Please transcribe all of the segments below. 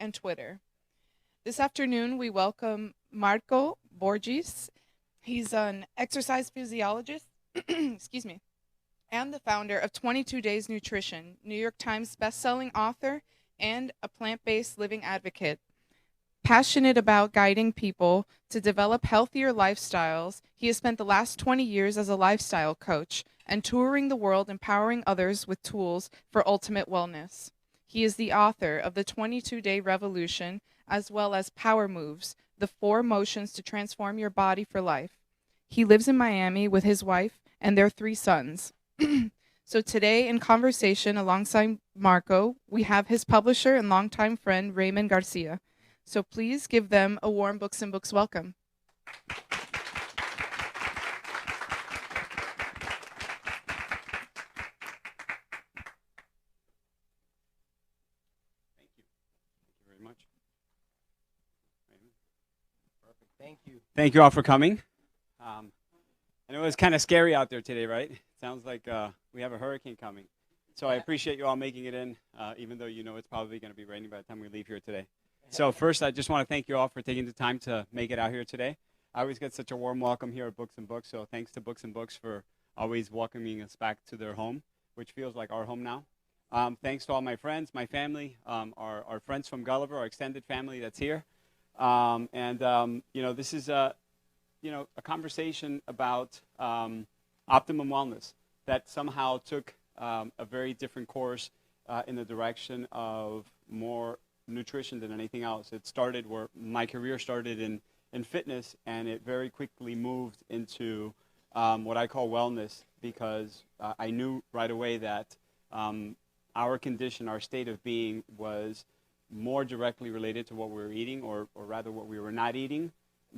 and Twitter. This afternoon, we welcome Marco Borges. He's an exercise physiologist, excuse me, and the founder of 22 Days Nutrition, New York Times bestselling author, and a plant-based living advocate. Passionate about guiding people to develop healthier lifestyles, he has spent the last 20 years as a lifestyle coach and touring the world empowering others with tools for ultimate wellness. He is the author of The 22-Day Revolution, as well as Power Moves, the 4 motions to transform your body for life. He lives in Miami with his wife and their 3 sons. So today, in conversation alongside Marco, we have his publisher and longtime friend, Raymond Garcia. So please give them a warm Books and Books welcome. Thank you. Thank you very much. Perfect. Thank you. Thank you all for coming. I know it's kind of scary out there today, right? It sounds like we have a hurricane coming. So I appreciate you all making it in, even though you know it's probably going to be raining by the time we leave here today. So first, I just want to thank you all for taking the time to make it out here today. I always get such a warm welcome here at Books and Books, so thanks to Books and Books for always welcoming us back to their home, which feels like our home now. Thanks to all my friends, my family, our friends from Gulliver, our extended family that's here. This is a conversation about optimum wellness that somehow took a very different course in the direction of more nutrition than anything else. It started where my career started in fitness, and it very quickly moved into what I call wellness, because I knew right away that our condition, our state of being, was more directly related to what we were eating, or rather what we were not eating,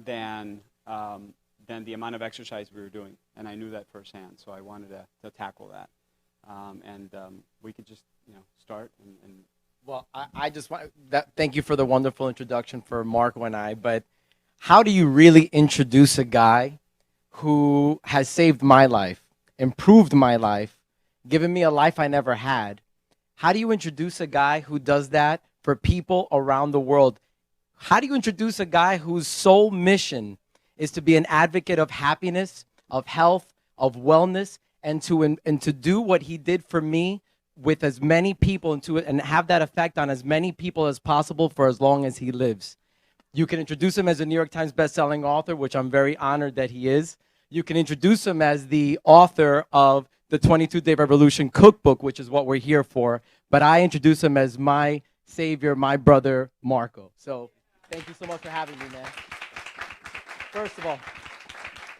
than the amount of exercise we were doing. And I knew that firsthand, so I wanted to tackle that. We could just start and Well, I just want that. Thank you for the wonderful introduction for Marco and I. But how do you really introduce a guy who has saved my life, improved my life, given me a life I never had? How do you introduce a guy who does that for people around the world? How do you introduce a guy whose sole mission is to be an advocate of happiness, of health, of wellness, and to do what he did for me with as many people and have that effect on as many people as possible for as long as he lives? You can introduce him as a New York Times bestselling author, which I'm very honored that he is. You can introduce him as the author of the 22-Day Revolution Cookbook, which is what we're here for. But I introduce him as my savior, my brother, Marco. So thank you so much for having me, man. First of all,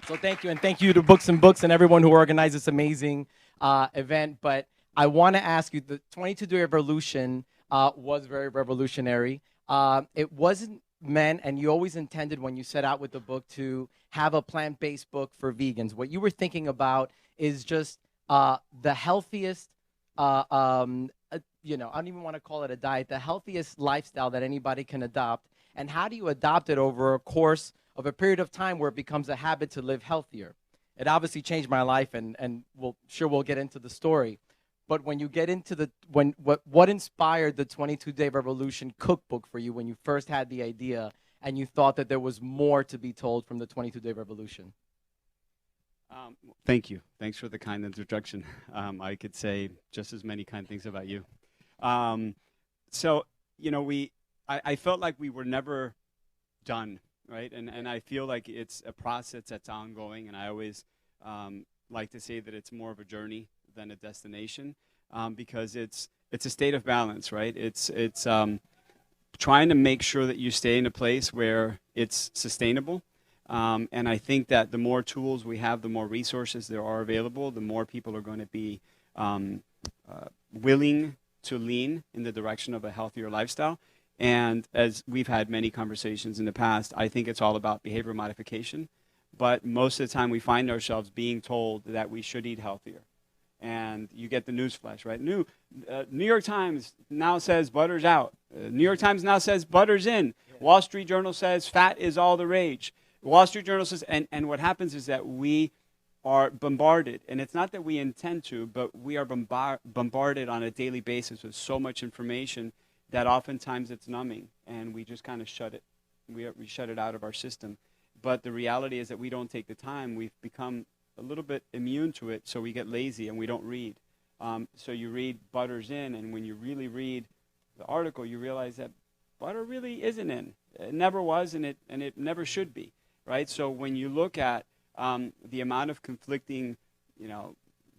so thank you. And thank you to Books and Books and everyone who organized this amazing event. But I want to ask you, the 22-Day Revolution was very revolutionary. It wasn't meant, and you always intended when you set out with the book, to have a plant-based book for vegans. What you were thinking about is just the healthiest, I don't even want to call it a diet, the healthiest lifestyle that anybody can adopt. And how do you adopt it over a course of a period of time where it becomes a habit to live healthier? It obviously changed my life, and we'll get into the story. But when you get into what inspired the 22-Day Revolution Cookbook for you when you first had the idea and you thought that there was more to be told from the 22-Day Revolution? Thank you. Thanks for the kind introduction. I could say just as many kind things about you. I felt like we were never done, right? And I feel like it's a process that's ongoing, and I always like to say that it's more of a journey than a destination, because it's a state of balance, right? It's trying to make sure that you stay in a place where it's sustainable. And I think that the more tools we have, the more resources there are available, the more people are going to be willing to lean in the direction of a healthier lifestyle. And as we've had many conversations in the past, I think it's all about behavior modification. But most of the time we find ourselves being told that we should eat healthier. And you get the news flash, right? New York Times now says butter's out. New York Times now says butter's in. Yeah. Wall Street Journal says fat is all the rage. Wall Street Journal says, and what happens is that we are bombarded, and it's not that we intend to, but we are bombarded on a daily basis with so much information that oftentimes it's numbing, and we just kind of shut it. We shut it out of our system. But the reality is that we don't take the time. We've become a little bit immune to it, so we get lazy and we don't read. So you read butter's in, and when you really read the article, you realize that butter really isn't in. It never was, and it never should be, right? So when you look at the amount of conflicting,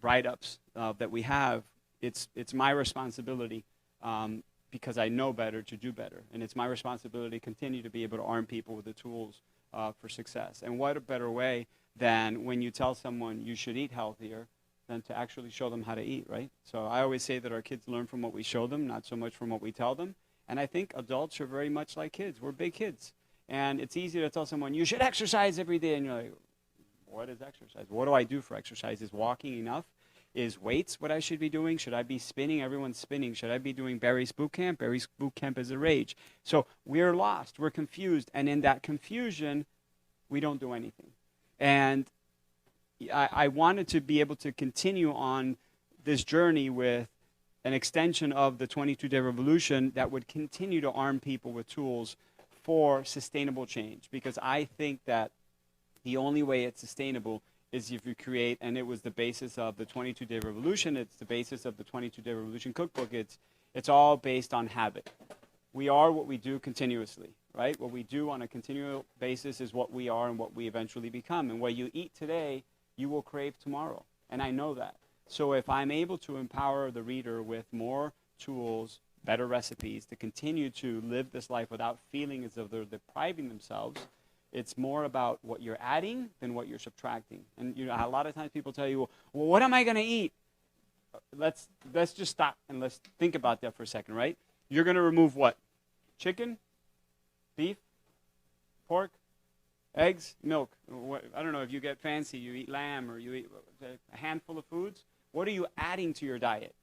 write-ups that we have, it's my responsibility because I know better to do better, and it's my responsibility to continue to be able to arm people with the tools for success. And what a better way than when you tell someone you should eat healthier than to actually show them how to eat, right? So I always say that our kids learn from what we show them, not so much from what we tell them. And I think adults are very much like kids. We're big kids. And it's easy to tell someone, you should exercise every day. And you're like, what is exercise? What do I do for exercise? Is walking enough? Is weights what I should be doing? Should I be spinning? Everyone's spinning. Should I be doing Barry's boot camp? Barry's boot camp is a rage. So we're lost. We're confused. And in that confusion, we don't do anything. And I wanted to be able to continue on this journey with an extension of the 22-day revolution that would continue to arm people with tools for sustainable change. Because I think that the only way it's sustainable is if you create, and it was the basis of the 22-day revolution, it's the basis of the 22-day revolution cookbook, it's all based on habit. We are what we do continuously, right? What we do on a continual basis is what we are and what we eventually become. And what you eat today, you will crave tomorrow. And I know that. So if I'm able to empower the reader with more tools, better recipes, to continue to live this life without feeling as though they're depriving themselves, it's more about what you're adding than what you're subtracting. And a lot of times people tell you, well, what am I going to eat? Let's just stop and let's think about that for a second, right? You're going to remove what? Chicken? Beef? Pork? Eggs? Milk? I don't know, if you get fancy, you eat lamb or you eat a handful of foods. What are you adding to your diet?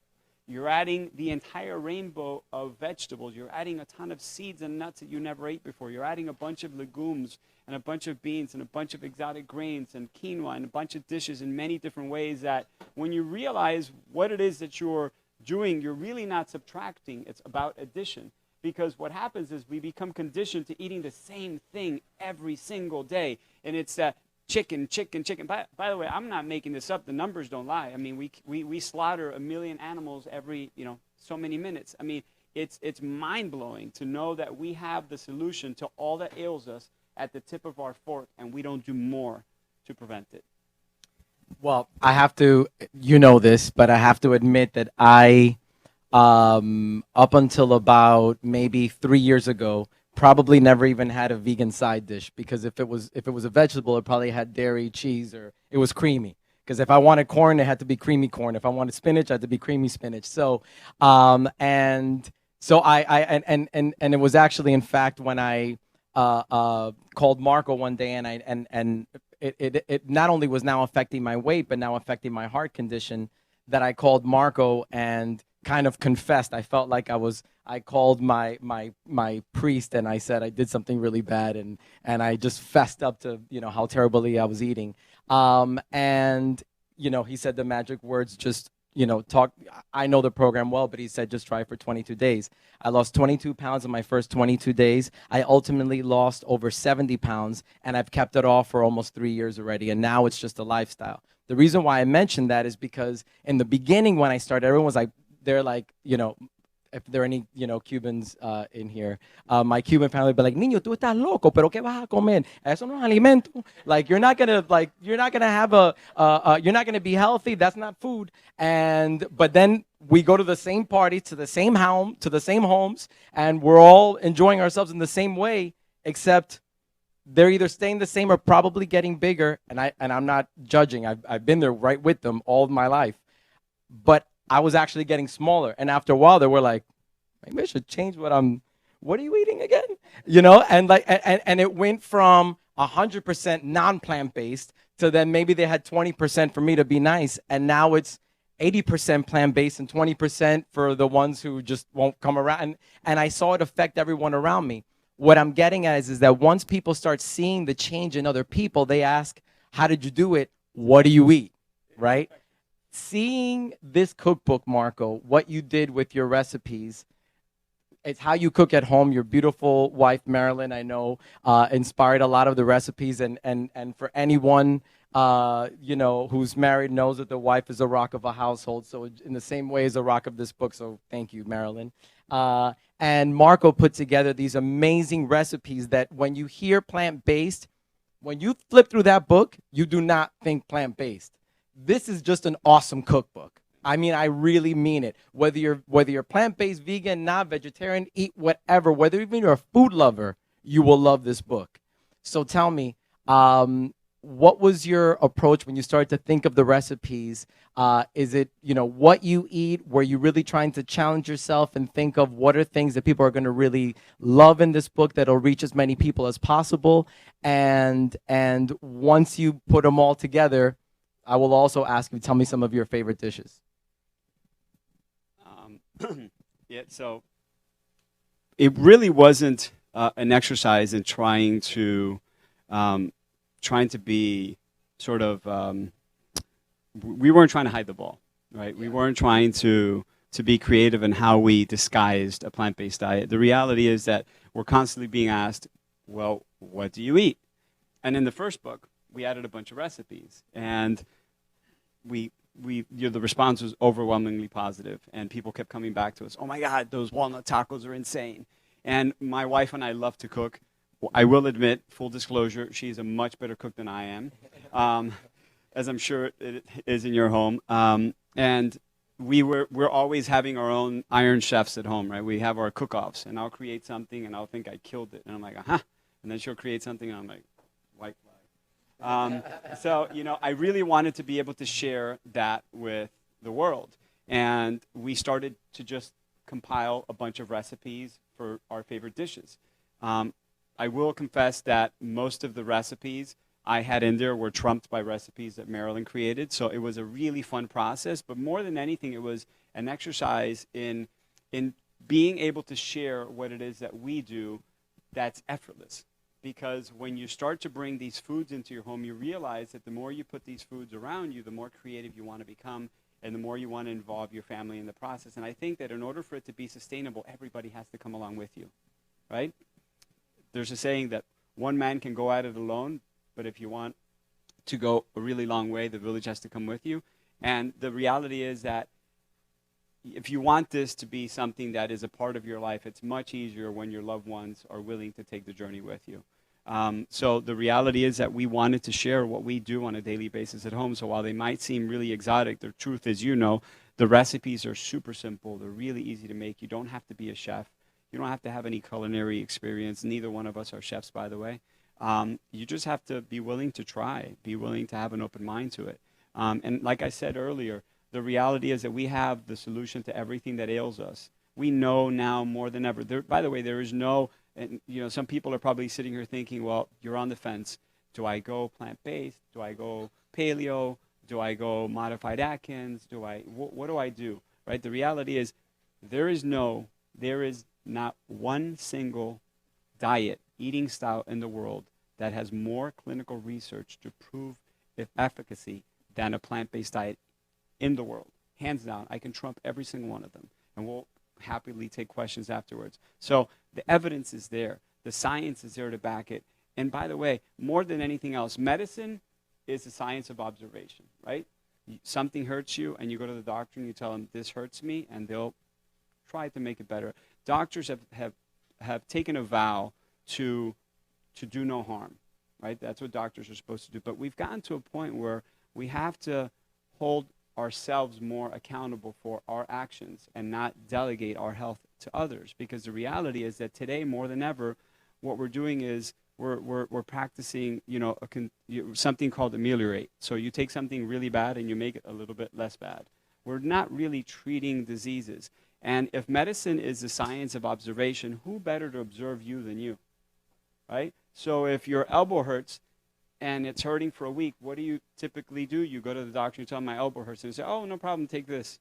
You're adding the entire rainbow of vegetables. You're adding a ton of seeds and nuts that you never ate before. You're adding a bunch of legumes and a bunch of beans and a bunch of exotic grains and quinoa and a bunch of dishes in many different ways that when you realize what it is that you're doing, you're really not subtracting. It's about addition. Because what happens is we become conditioned to eating the same thing every single day. And it's chicken. By the way, I'm not making this up. The numbers don't lie. I mean, we slaughter 1 million animals every, so many minutes. I mean, it's mind-blowing to know that we have the solution to all that ails us at the tip of our fork, and we don't do more to prevent it. Well, I have to, this, but I have to admit that I, up until about maybe 3 years ago, probably never even had a vegan side dish, because if it was a vegetable, it probably had dairy, cheese, or it was creamy. Because if I wanted corn, it had to be creamy corn. If I wanted spinach, it had to be creamy spinach. So, and it was actually, in fact, when I called Marco one day, and it not only was now affecting my weight, but now affecting my heart condition, that I called Marco and kind of confessed. I felt like I called my priest and I said I did something really bad, and I just fessed up to, how terribly I was eating. And, he said the magic words, just, talk. I know the program well, but he said, just try for 22 days. I lost 22 pounds in my first 22 days. I ultimately lost over 70 pounds, and I've kept it off for almost 3 years already. And now it's just a lifestyle. The reason why I mentioned that is because in the beginning, when I started, everyone was like, they're like, if there are any, Cubans in here, my Cuban family would be like, Niño, tú estás loco, pero ¿qué vas a comer? Eso no es alimento. Like, you're not gonna have you're not gonna be healthy. That's not food. But then we go to the same parties, to the same homes, and we're all enjoying ourselves in the same way, except they're either staying the same or probably getting bigger. And I'm not judging. I've been there right with them all of my life, but I was actually getting smaller. And after a while, they were like, maybe I should change what are you eating again? And it went from 100% non-plant-based to then maybe they had 20% for me to be nice. And now it's 80% plant-based and 20% for the ones who just won't come around. And I saw it affect everyone around me. What I'm getting at is that once people start seeing the change in other people, they ask, how did you do it? What do you eat? Right? Seeing this cookbook, Marco, what you did with your recipes, it's how you cook at home. Your beautiful wife, Marilyn, I know, inspired a lot of the recipes. And for anyone, who's married knows that the wife is a rock of a household. So in the same way as a rock of this book. So thank you, Marilyn. And Marco put together these amazing recipes that when you hear plant-based, when you flip through that book, you do not think plant-based. This is just an awesome cookbook. I mean, I really mean it. Whether you're plant-based, vegan, not vegetarian, eat whatever, whether even you're a food lover, you will love this book. So tell me, what was your approach when you started to think of the recipes? Is it, what you eat? Were you really trying to challenge yourself and think of what are things that people are going to really love in this book that'll reach as many people as possible? And once you put them all together, I will also ask you, tell me some of your favorite dishes. Yeah, so it really wasn't an exercise in trying to be sort of we weren't trying to hide the ball, right? We weren't trying to be creative in how we disguised a plant-based diet. The reality is that we're constantly being asked, well, what do you eat? And in the first book, we added a bunch of recipes, and the response was overwhelmingly positive, and people kept coming back to us. Oh my God, those walnut tacos are insane. And my wife and I love to cook. I will admit, full disclosure, she's a much better cook than I am, as I'm sure it is in your home. And we're always having our own iron chefs at home, right? We have our cook-offs, and I'll create something, and I'll think I killed it, and I'm like, aha. And then she'll create something, and I'm like, white flag. So, I really wanted to be able to share that with the world. And we started to just compile a bunch of recipes for our favorite dishes. I will confess that most of the recipes I had in there were trumped by recipes that Marilyn created. So it was a really fun process. But more than anything, it was an exercise in being able to share what it is that we do that's effortless. Because when you start to bring these foods into your home, you realize that the more you put these foods around you, the more creative you want to become, and the more you want to involve your family in the process. And I think that in order for it to be sustainable, everybody has to come along with you, right? There's a saying that one man can go at it alone, but if you want to go a really long way, the village has to come with you. And the reality is that if you want this to be something that is a part of your life, it's much easier when your loved ones are willing to take the journey with you. So the reality is that we wanted to share what we do on a daily basis at home. So while they might seem really exotic, the truth is, the recipes are super simple. They're really easy to make. You don't have to be a chef. You don't have to have any culinary experience. Neither one of us are chefs, by the way. You just have to be willing to try, be willing to have an open mind to it. And like I said earlier, the reality is that we have the solution to everything that ails us. We know now more than ever. By the way, there is no, and some people are probably sitting here thinking, well, you're on the fence. Do I go plant-based? Do I go paleo? Do I go modified Atkins? What do I do? Right? The reality is there is not one single diet, eating style in the world that has more clinical research to prove efficacy than a plant-based diet in the world. Hands down, I can trump every single one of them, and we'll happily take questions afterwards. So the evidence is there. The science is there to back it. And by the way, more than anything else, medicine is the science of observation, right? Something hurts you, and you go to the doctor and you tell them, this hurts me, and they'll try to make it better. Doctors have taken a vow to do no harm, right? That's what doctors are supposed to do. But we've gotten to a point where we have to hold ourselves more accountable for our actions and not delegate our health to others. Because the reality is that today, more than ever, what we're doing is we're practicing, something called ameliorate. So you take something really bad and you make it a little bit less bad. We're not really treating diseases. And if medicine is the science of observation, who better to observe you than you, right? So if your elbow hurts and it's hurting for a week, what do you typically do? You go to the doctor and tell them my elbow hurts, and they say, oh, no problem, take this.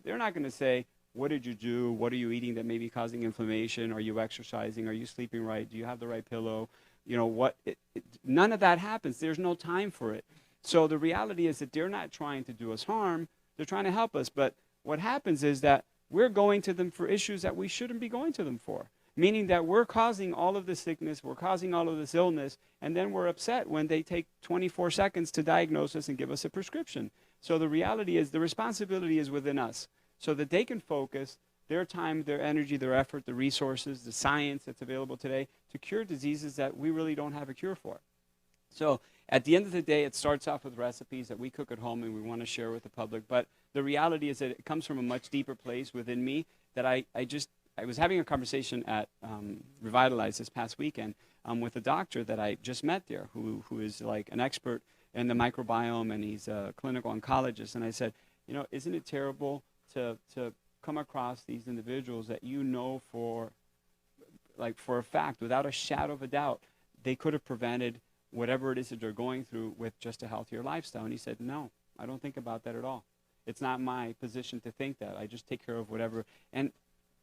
They're not going to say, what did you do? What are you eating that may be causing inflammation? Are you exercising? Are you sleeping right? Do you have the right pillow? None of that happens. There's no time for it. So the reality is that they're not trying to do us harm. They're trying to help us. But what happens is that we're going to them for issues that we shouldn't be going to them for. Meaning that we're causing all of this sickness, we're causing all of this illness, and then we're upset when they take 24 seconds to diagnose us and give us a prescription. So the reality is the responsibility is within us so that they can focus their time, their energy, their effort, the resources, the science that's available today to cure diseases that we really don't have a cure for. So at the end of the day, it starts off with recipes that we cook at home and we want to share with the public. But the reality is that it comes from a much deeper place within me that I was having a conversation at Revitalize this past weekend with a doctor that I just met there who is like an expert in the microbiome, and he's a clinical oncologist. And I said, isn't it terrible to come across these individuals that for a fact, without a shadow of a doubt, they could have prevented whatever it is that they're going through with just a healthier lifestyle. And he said, no, I don't think about that at all. It's not my position to think that. I just take care of whatever. And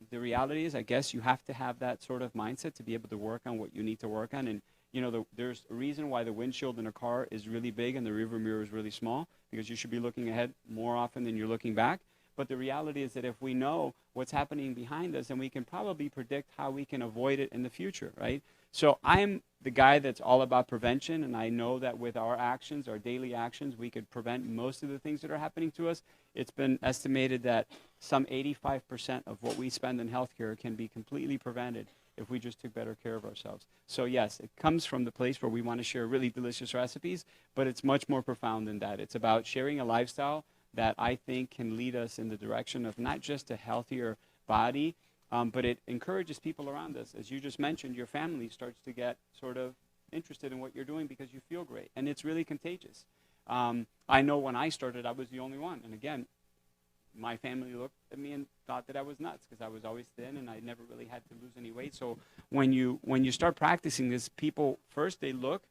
the reality is, I guess you have to have that sort of mindset to be able to work on what you need to work on. And, there's a reason why the windshield in a car is really big and the rearview mirror is really small, because you should be looking ahead more often than you're looking back. But the reality is that if we know what's happening behind us, then we can probably predict how we can avoid it in the future, right? So I'm the guy that's all about prevention, and I know that with our actions, our daily actions, we could prevent most of the things that are happening to us. It's been estimated that some 85% of what we spend in healthcare can be completely prevented if we just took better care of ourselves. So yes, it comes from the place where we want to share really delicious recipes, but it's much more profound than that. It's about sharing a lifestyle that I think can lead us in the direction of not just a healthier body, but it encourages people around us. As you just mentioned, your family starts to get sort of interested in what you're doing because you feel great, and it's really contagious. I know when I started, I was the only one, and again, my family looked at me and thought that I was nuts because I was always thin and I never really had to lose any weight. So when you start practicing this, people first they look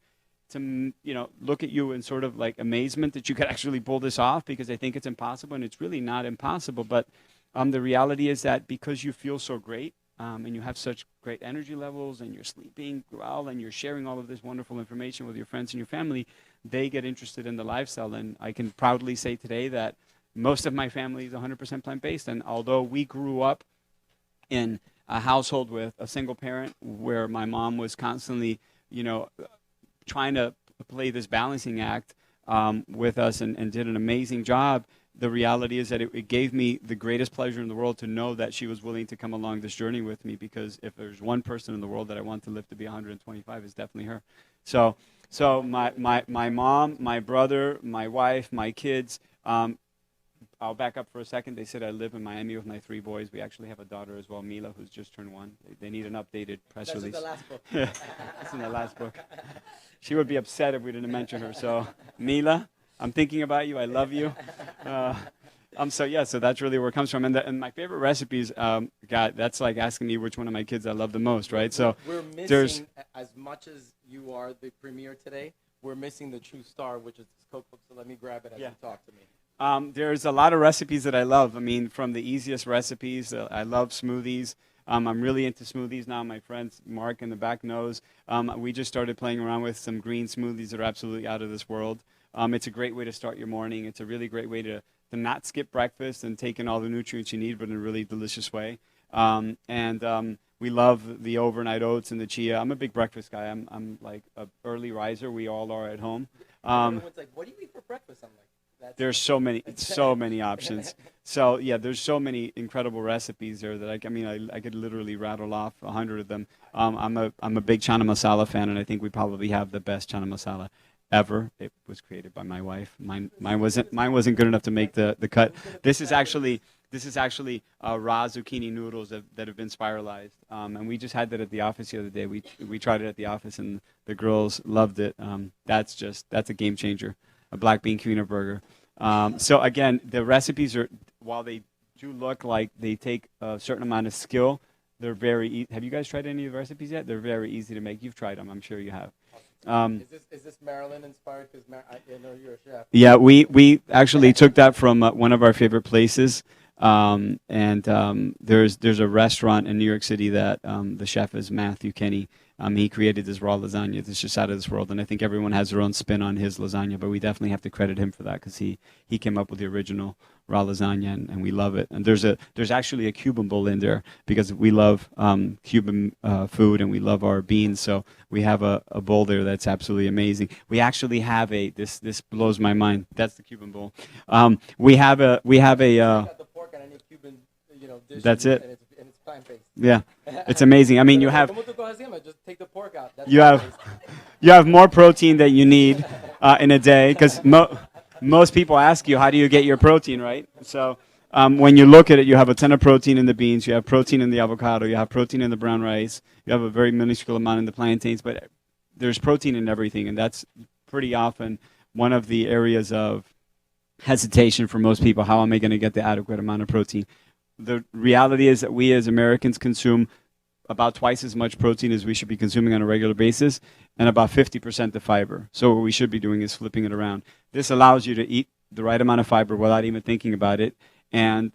at you in sort of like amazement that you could actually pull this off, because they think it's impossible, and it's really not impossible. But the reality is that because you feel so great and you have such great energy levels and you're sleeping well and you're sharing all of this wonderful information with your friends and your family, they get interested in the lifestyle. And I can proudly say today that most of my family is 100% plant-based. And although we grew up in a household with a single parent where my mom was constantly, trying to play this balancing act with us and did an amazing job, the reality is that it gave me the greatest pleasure in the world to know that she was willing to come along this journey with me, because if there's one person in the world that I want to live to be 125, it's definitely her. So my mom, my brother, my wife, my kids, I'll back up for a second. They said I live in Miami with my 3 boys. We actually have a daughter as well, Mila, who's just turned 1. They need an updated press release. That's in the last book. That's in the last book. She would be upset if we didn't mention her. So, Mila, I'm thinking about you. I love you. So that's really where it comes from. And my favorite recipes, God, that's like asking me which one of my kids I love the most, right? So we're missing, as much as you are the premier today, we're missing the true star, which is this cookbook. So let me grab it as you talk to me. There's a lot of recipes that I love. I mean, from the easiest recipes, I love smoothies. I'm really into smoothies now. My friend Mark in the back knows. We just started playing around with some green smoothies that are absolutely out of this world. It's a great way to start your morning. It's a really great way to not skip breakfast and take in all the nutrients you need, but in a really delicious way. We love the overnight oats and the chia. I'm a big breakfast guy. I'm like an early riser. We all are at home. Everyone's like, what do you eat for breakfast? I'm like, there's so many options. So yeah, there's so many incredible recipes there that I could literally rattle off 100 of them. I'm a big chana masala fan, and I think we probably have the best chana masala ever. It was created by my wife. Mine wasn't good enough to make the cut. This is actually raw zucchini noodles that have been spiralized, and we just had that at the office the other day. We tried it at the office, and the girls loved it. That's a game changer. A black bean quinoa burger. So again, the recipes are, while they do look like they take a certain amount of skill, they're very have you guys tried any of the recipes yet? They're very easy to make. You've tried them, I'm sure you have. Is this Maryland inspired? Because I know you're a chef. Yeah, we actually took that from one of our favorite places. There's a restaurant in New York City that the chef is Matthew Kenny. He created this raw lasagna that's just out of this world, and I think everyone has their own spin on his lasagna, but we definitely have to credit him for that because he came up with the original raw lasagna, and we love it. And there's actually a Cuban bowl in there because we love Cuban food and we love our beans, so we have a bowl there that's absolutely amazing. We actually have this blows my mind. That's the Cuban bowl. We have a that's it. And it's plant-based. Yeah, it's amazing. I mean, you have just take the pork out. That's you have more protein that you need in a day because most people ask you, how do you get your protein, right? So when you look at it, you have a ton of protein in the beans, you have protein in the avocado, you have protein in the brown rice, you have a very minuscule amount in the plantains, but there's protein in everything, and that's pretty often one of the areas of hesitation for most people. How am I going to get the adequate amount of protein? The reality is that we as Americans consume about twice as much protein as we should be consuming on a regular basis, and about 50% the fiber. So what we should be doing is flipping it around. This allows you to eat the right amount of fiber without even thinking about it. And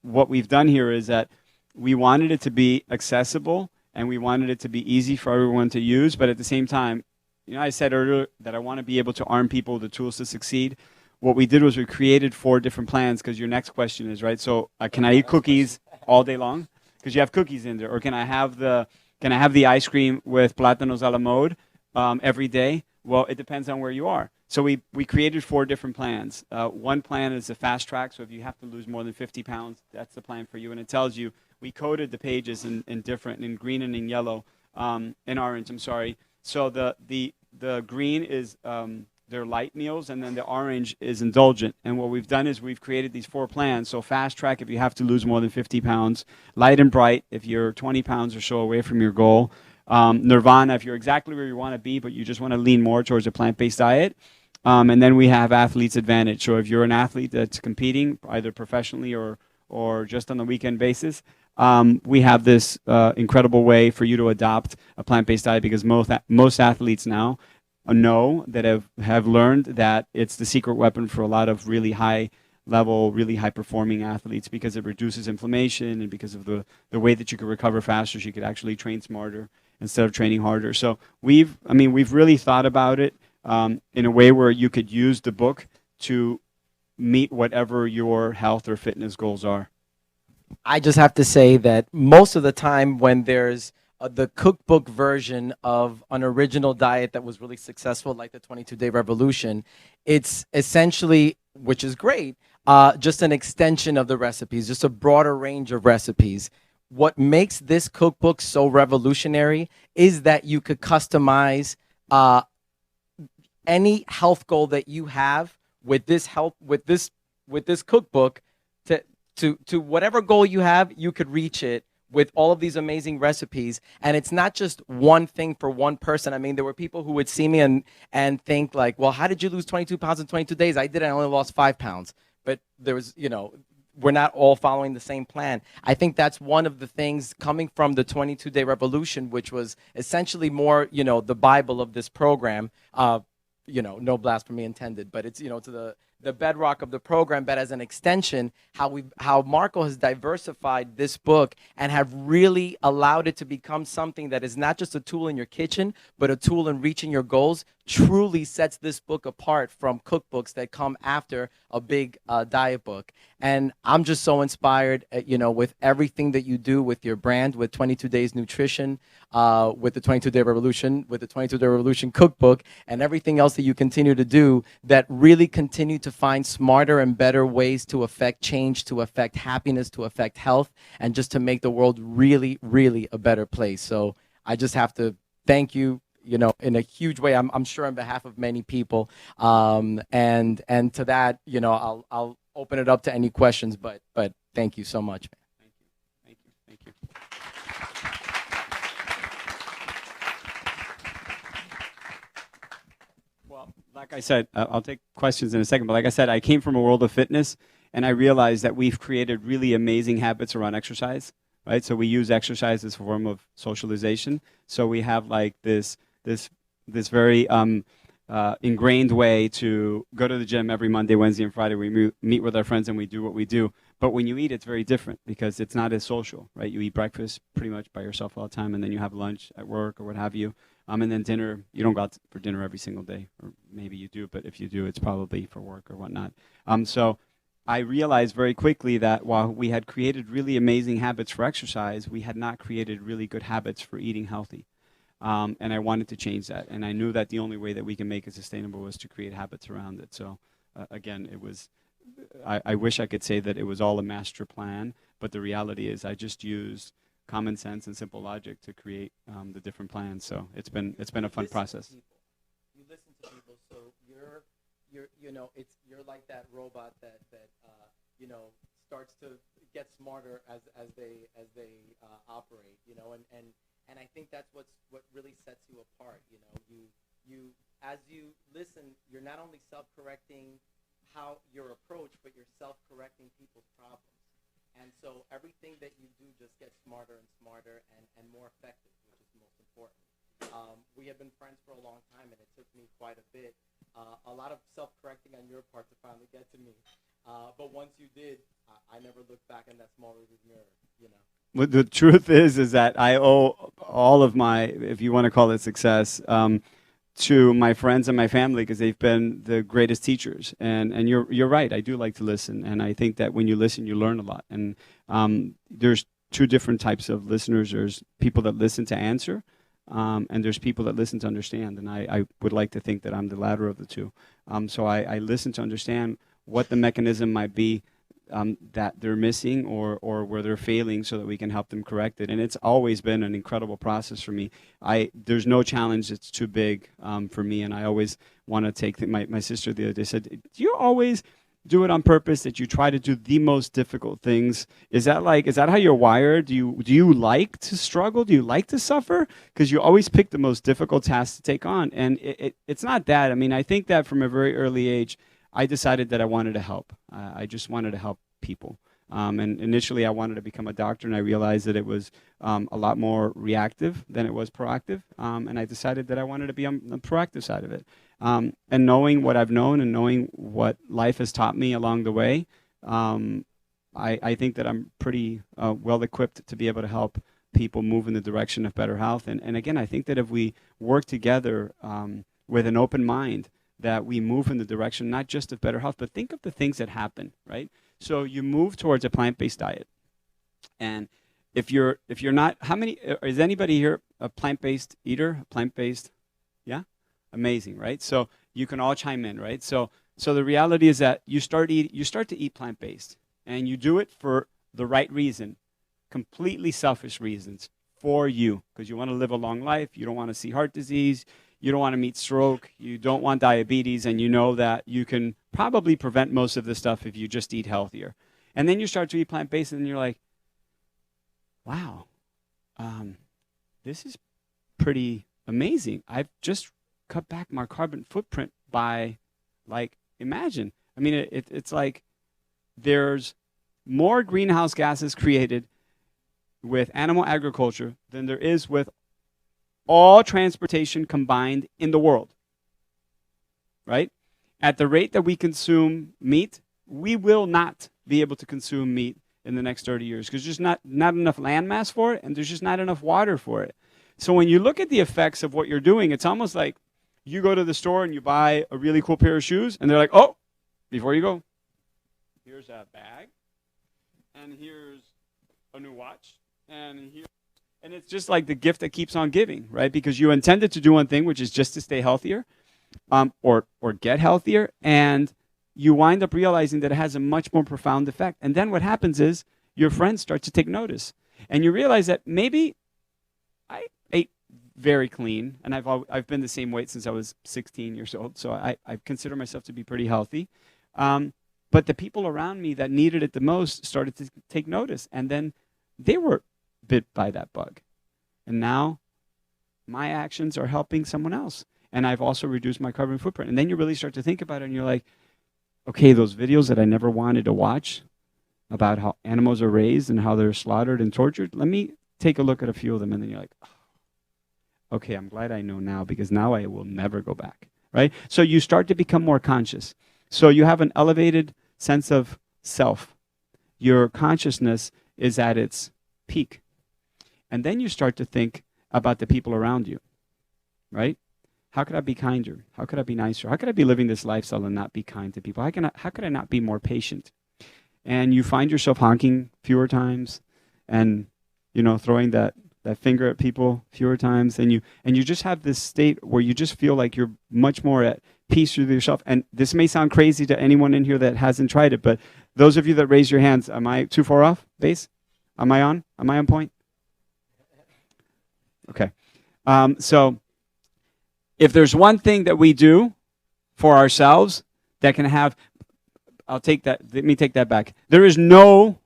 what we've done here is that we wanted it to be accessible and we wanted it to be easy for everyone to use, but at the same time, I said earlier that I want to be able to arm people with the tools to succeed. What we did was we created 4 different plans, because your next question is, right, so can I eat cookies all day long? Because you have cookies in there. Or can I have the ice cream with plátanos a la mode every day? Well, it depends on where you are. So we created 4 different plans. One plan is a fast track, so if you have to lose more than 50 pounds, that's the plan for you. And it tells you, we coded the pages in green and in yellow, in orange, I'm sorry. So the green is they're light meals, and then the orange is indulgent. And what we've done is we've created these 4 plans. So fast track if you have to lose more than 50 pounds, light and bright if you're 20 pounds or so away from your goal, nirvana if you're exactly where you want to be but you just want to lean more towards a plant-based diet, and then we have athlete's advantage. So if you're an athlete that's competing either professionally or just on a weekend basis, we have this incredible way for you to adopt a plant-based diet, because most athletes now know that have learned that it's the secret weapon for a lot of really high level, really high performing athletes, because it reduces inflammation, and because of the way that you could recover faster, so you could actually train smarter instead of training harder. So we've really thought about it in a way where you could use the book to meet whatever your health or fitness goals are. I just have to say that most of the time when there's the cookbook version of an original diet that was really successful, like the 22-day revolution, it's essentially, which is great, just an extension of the recipes, just a broader range of recipes. What makes this cookbook so revolutionary is that you could customize any health goal that you have with this cookbook to whatever goal you have. You could reach it with all of these amazing recipes. And it's not just one thing for one person. I mean, there were people who would see me and think like, well, how did you lose 22 pounds in 22 days? I did it, I only lost 5 pounds. But there was, we're not all following the same plan. I think that's one of the things coming from the 22-day revolution, which was essentially more, the Bible of this program. No blasphemy intended, but it's, to the bedrock of the program, but as an extension, how Marco has diversified this book and have really allowed it to become something that is not just a tool in your kitchen, but a tool in reaching your goals, truly sets this book apart from cookbooks that come after a big diet book. And I'm just so inspired, with everything that you do with your brand, with 22 Days Nutrition, with the 22-Day Revolution, with the 22-Day Revolution cookbook, and everything else that you continue to do that really continue to find smarter and better ways to affect change, to affect happiness, to affect health, and just to make the world really, really a better place. So I just have to thank you, in a huge way. I'm sure on behalf of many people. And to that, I'll open it up to any questions, but thank you so much, man. Thank you. Well, like I said, I'll take questions in a second, but like I said, I came from a world of fitness, and I realized that we've created really amazing habits around exercise, right? So we use exercise as a form of socialization. So we have like this very ingrained way to go to the gym every Monday, Wednesday, and Friday. We meet with our friends and we do what we do. But when you eat, it's very different because it's not as social, right? You eat breakfast pretty much by yourself all the time, and then you have lunch at work or what have you. And then dinner, you don't go out for dinner every single day, or maybe you do, but if you do, it's probably for work or whatnot. So I realized very quickly that while we had created really amazing habits for exercise, we had not created really good habits for eating healthy. And I wanted to change that. And I knew that the only way that we can make it sustainable was to create habits around it. So again, it was, I wish I could say that it was all a master plan, but the reality is I just used common sense and simple logic to create the different plans. So it's been a fun process. You listen to people, so you're like that robot that starts to get smarter as they operate, and I think that's what really sets you apart. You as you listen, you're not only self-correcting how your approach, but you're self-correcting people's problems. And so everything that you do just gets smarter and smarter and more effective, which is most important. We have been friends for a long time, and it took me quite a bit, a lot of self-correcting on your part to finally get to me. But once you did, I never looked back in that small rearview mirror. Well, the truth is that I owe all of my, if you want to call it success, to my friends and my family because they've been the greatest teachers. And you're right. I do like to listen, and I think that when you listen, you learn a lot. And there's two different types of listeners. There's people that listen to answer, and there's people that listen to understand. And I would like to think that I'm the latter of the two. So I listen to understand what the mechanism might be that they're missing or where they're failing so that we can help them correct it. And it's always been an incredible process for me. There's no challenge that's too big for me, and I always want to take my sister the other day said, do you always do it on purpose, that you try to do the most difficult things? Is that how you're wired? Do you like to struggle? Do you like to suffer? Because you always pick the most difficult tasks to take on. And it's not that. I mean, I think that from a very early age, I decided that I wanted to help. I just wanted to help people. And initially, I wanted to become a doctor, and I realized that it was a lot more reactive than it was proactive. And I decided that I wanted to be on the proactive side of it. And knowing what I've known and knowing what life has taught me along the way, I think that I'm pretty well equipped to be able to help people move in the direction of better health. And again, I think that if we work together with an open mind, that we move in the direction not just of better health, but think of the things that happen, right? So you move towards a plant-based diet. And if you're not, is anybody here a plant-based eater? Plant-based? Yeah? Amazing, right? So you can all chime in, right? So the reality is that you start to eat plant-based, and you do it for the right reason, completely selfish reasons for you, because you want to live a long life, you don't want to see heart disease, you don't want to meet stroke, you don't want diabetes, and you know that you can probably prevent most of this stuff if you just eat healthier. And then you start to eat plant-based, and you're like, wow, this is pretty amazing. I've just cut back my carbon footprint by, imagine. I mean, it's like there's more greenhouse gases created with animal agriculture than there is with all transportation combined in the world, right? At the rate that we consume meat, we will not be able to consume meat in the next 30 years because there's just not enough land mass for it, and there's just not enough water for it. So when you look at the effects of what you're doing, it's almost like you go to the store and you buy a really cool pair of shoes, and they're like, oh, before you go, here's a bag, and here's a new watch, and it's just like the gift that keeps on giving, right? Because you intended to do one thing, which is just to stay healthier, or get healthier, and you wind up realizing that it has a much more profound effect. And then what happens is your friends start to take notice, and you realize that maybe I ate very clean, and I've been the same weight since I was 16 years old, so I consider myself to be pretty healthy. But the people around me that needed it the most started to take notice, and then they were bit by that bug. And now my actions are helping someone else. And I've also reduced my carbon footprint. And then you really start to think about it, and you're like, okay, those videos that I never wanted to watch about how animals are raised and how they're slaughtered and tortured, let me take a look at a few of them. And then you're like, oh, okay, I'm glad I know now, because now I will never go back, right? So you start to become more conscious. So you have an elevated sense of self. your consciousness is at its peak. And then you start to think about the people around you, right? How could I be kinder? How could I be nicer? How could I be living this lifestyle and not be kind to people? How could I not be more patient? And you find yourself honking fewer times and, throwing that finger at people fewer times. And you just have this state where you just feel like you're much more at peace with yourself. And this may sound crazy to anyone in here that hasn't tried it, but those of you that raise your hands, am I too far off base? Am I on? Am I on point? Okay. So if there's one thing that we do for ourselves that can have, let me take that back. There is no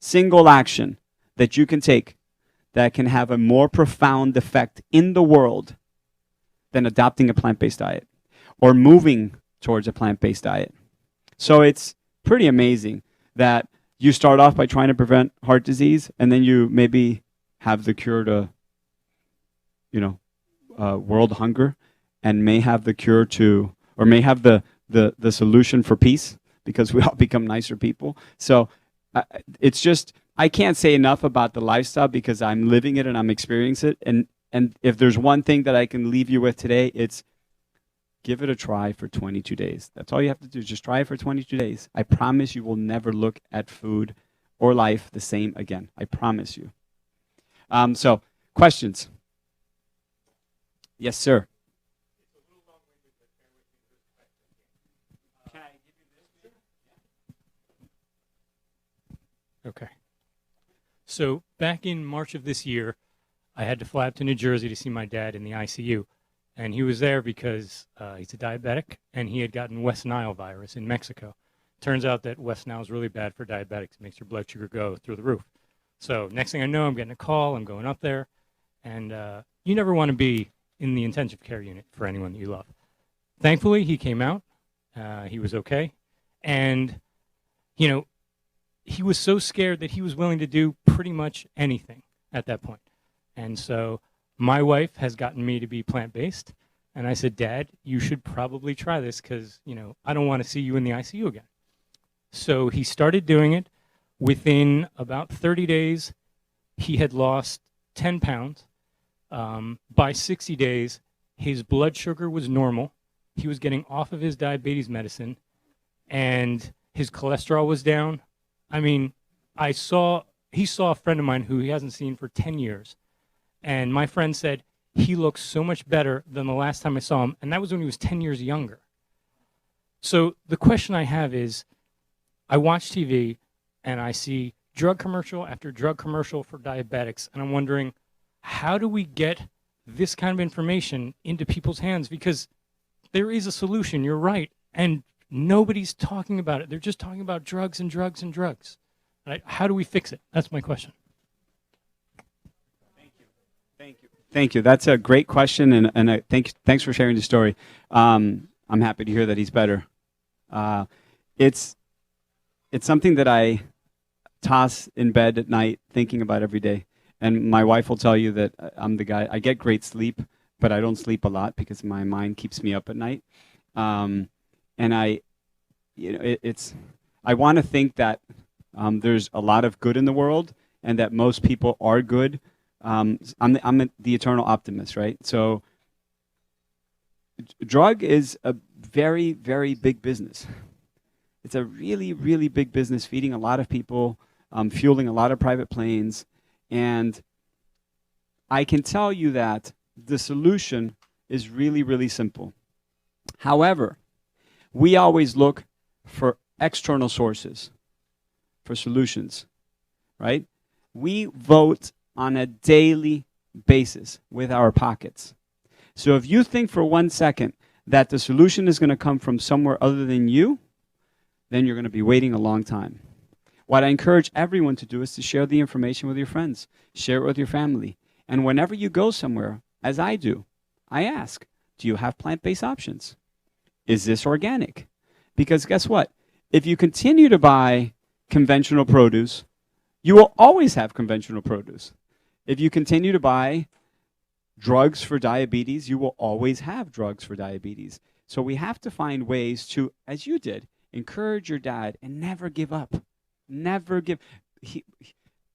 single action that you can take that can have a more profound effect in the world than adopting a plant-based diet or moving towards a plant-based diet. So it's pretty amazing that you start off by trying to prevent heart disease, and then you maybe have the cure to, world hunger, and may have the cure to, or may have the solution for peace, because we all become nicer people. So it's just, I can't say enough about the lifestyle because I'm living it and I'm experiencing it. And if there's one thing that I can leave you with today, it's give it a try for 22 days. That's all you have to do. Just try it for 22 days. I promise you will never look at food or life the same again. I promise you. So, questions? Yes, sir. Okay. So back in March of this year, I had to fly up to New Jersey to see my dad in the ICU. And he was there because he's a diabetic, and he had gotten West Nile virus in Mexico. Turns out that West Nile is really bad for diabetics. It makes your blood sugar go through the roof. So next thing I know, I'm getting a call. I'm going up there. And you never want to be in the intensive care unit for anyone that you love. Thankfully, he came out. He was okay. And, he was so scared that he was willing to do pretty much anything at that point. And so my wife has gotten me to be plant-based. And I said, Dad, you should probably try this because, I don't want to see you in the ICU again. So he started doing it. Within about 30 days, he had lost 10 pounds. By 60 days, his blood sugar was normal. He was getting off of his diabetes medicine, and his cholesterol was down. I mean, he saw a friend of mine who he hasn't seen for 10 years. And my friend said, he looks so much better than the last time I saw him. And that was when he was 10 years younger. So the question I have is, I watch TV and I see drug commercial after drug commercial for diabetics. And I'm wondering, how do we get this kind of information into people's hands? Because there is a solution, you're right. And nobody's talking about it. They're just talking about drugs and drugs and drugs. Right? How do we fix it? That's my question. Thank you. That's a great question, and thanks for sharing the story. I'm happy to hear that he's better. It's something that I toss in bed at night thinking about every day. And my wife will tell you that I'm the guy. I get great sleep, but I don't sleep a lot because my mind keeps me up at night. And I want to think that there's a lot of good in the world, and that most people are good. I'm the eternal optimist, right? So, drug is a very, very big business. It's a really, really big business, feeding a lot of people, fueling a lot of private planes, and I can tell you that the solution is really, really simple. However, we always look for external sources for solutions, right? We vote on a daily basis with our pockets. So if you think for 1 second that the solution is going to come from somewhere other than you, then you're going to be waiting a long time. What I encourage everyone to do is to share the information with your friends, share it with your family. And whenever you go somewhere, as I do, I ask, do you have plant-based options? Is this organic? Because guess what? If you continue to buy conventional produce, you will always have conventional produce. If you continue to buy drugs for diabetes, you will always have drugs for diabetes. So we have to find ways to, as you did, encourage your dad and never give up. Never give.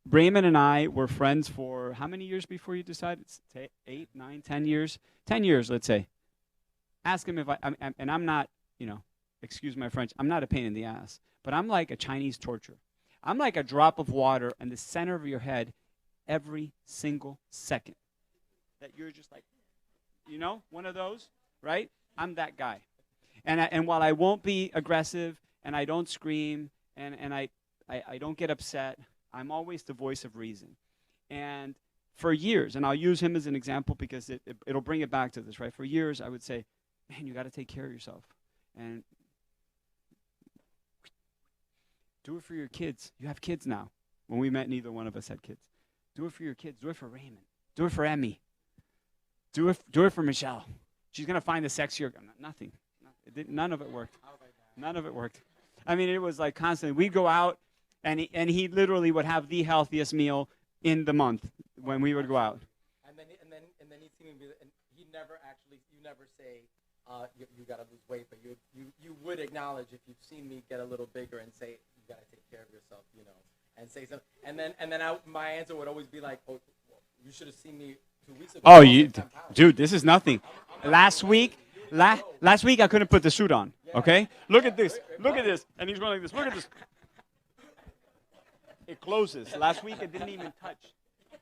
Raymond and I were friends for how many years before you decided? 8, 9, 10 years? 10 years, let's say. Ask him if and I'm not, excuse my French, I'm not a pain in the ass, but I'm like a Chinese torture. I'm like a drop of water in the center of your head every single second. That you're just like, one of those, right? I'm that guy. And while I won't be aggressive and I don't scream and I don't get upset, I'm always the voice of reason. And for years, and I'll use him as an example because it'll bring it back to this, right? For years, I would say, man, you got to take care of yourself. And do it for your kids. You have kids now. When we met, neither one of us had kids. Do it for your kids. Do it for Raymond. Do it for Emmy. Do it for Michelle. She's going to find the sexier. Nothing. None of it worked. None of it worked. I mean, it was like constantly. We'd go out, and he literally would have the healthiest meal in the month when we would go out. And then he'd see me, and you never say, you got to lose weight, but you would acknowledge if you've seen me get a little bigger and say, you got to take care of yourself, and say something. And then my answer would always be like, oh, you should have seen me 2 weeks ago. Oh, dude, this is nothing. Last week I couldn't put the suit on. Okay, look at this. Look at this. And he's going like this. Look at this. It closes. Last week it didn't even touch.